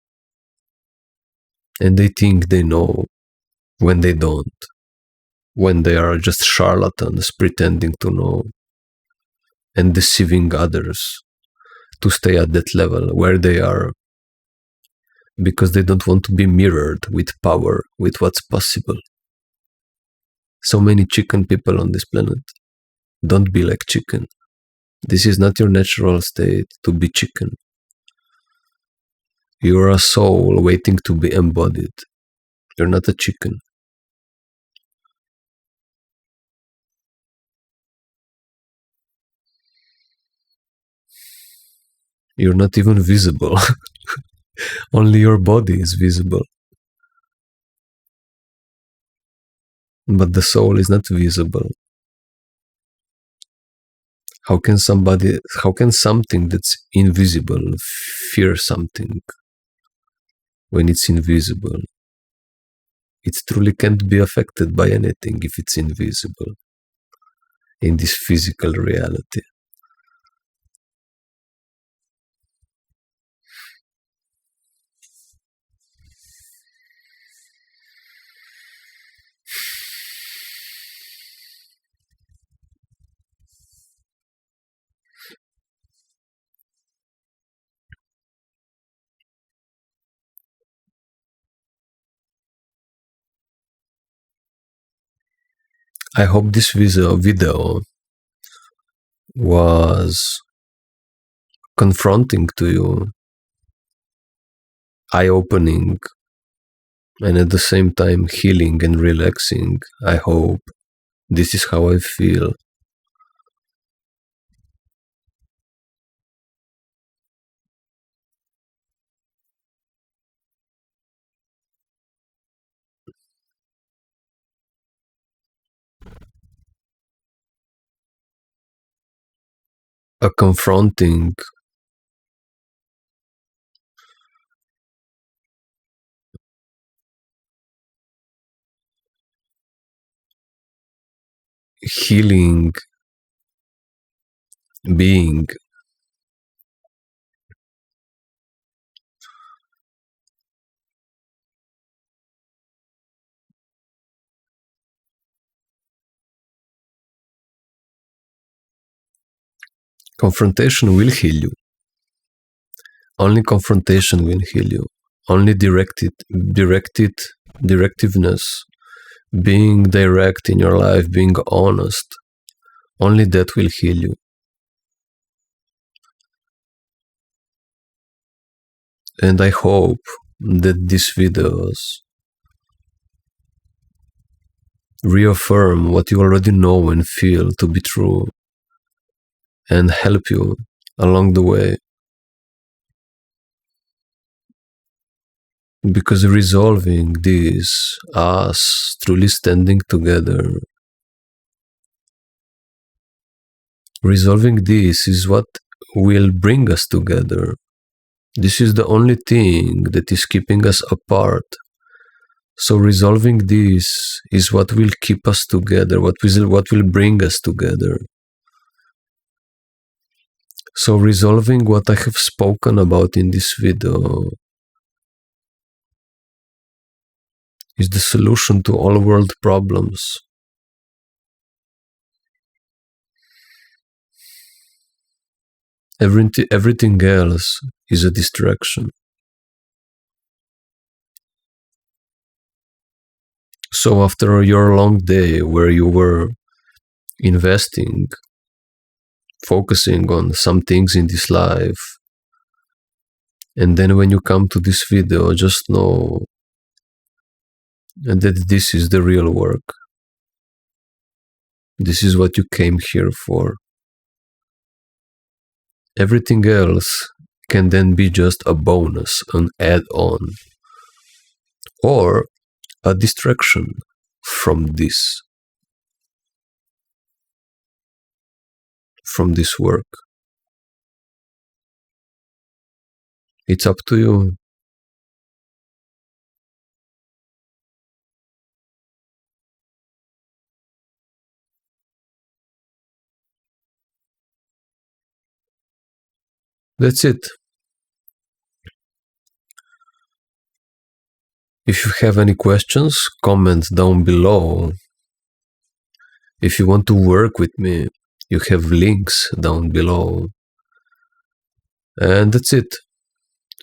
And they think they know when they don't, when they are just charlatans pretending to know and deceiving others to stay at that level where they are, because they don't want to be mirrored with power, with what's possible. So many chicken people on this planet. Don't be like chicken. This is not your natural state to be chicken. You are a soul waiting to be embodied. You're not a chicken. You're not even visible. Only your body is visible. But the soul is not visible. How can something that's invisible fear something when it's invisible? It truly can't be affected by anything if it's invisible in this physical reality. I hope this video was confronting to you, eye-opening, and at the same time healing and relaxing. I hope this is how I feel. A confronting, healing being. Confrontation will heal you. Only confrontation will heal you. Only directiveness, being direct in your life, being honest, only that will heal you. And I hope that these videos reaffirm what you already know and feel to be true and help you along the way. Because resolving this, us truly standing together, resolving this is what will bring us together. This is the only thing that is keeping us apart. So resolving this is what will keep us together, what will bring us together. So resolving what I have spoken about in this video is the solution to all world problems. Everything else is a distraction. So after your long day where you were investing, focusing on some things in this life, and then when you come to this video, just know that this is the real work. This is what you came here for. Everything else can then be just a bonus, an add-on, or a distraction, from this work. It's up to you. That's it. If you have any questions, comment down below. If you want to work with me, you have links down below. And that's it.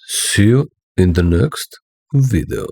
See you in the next video.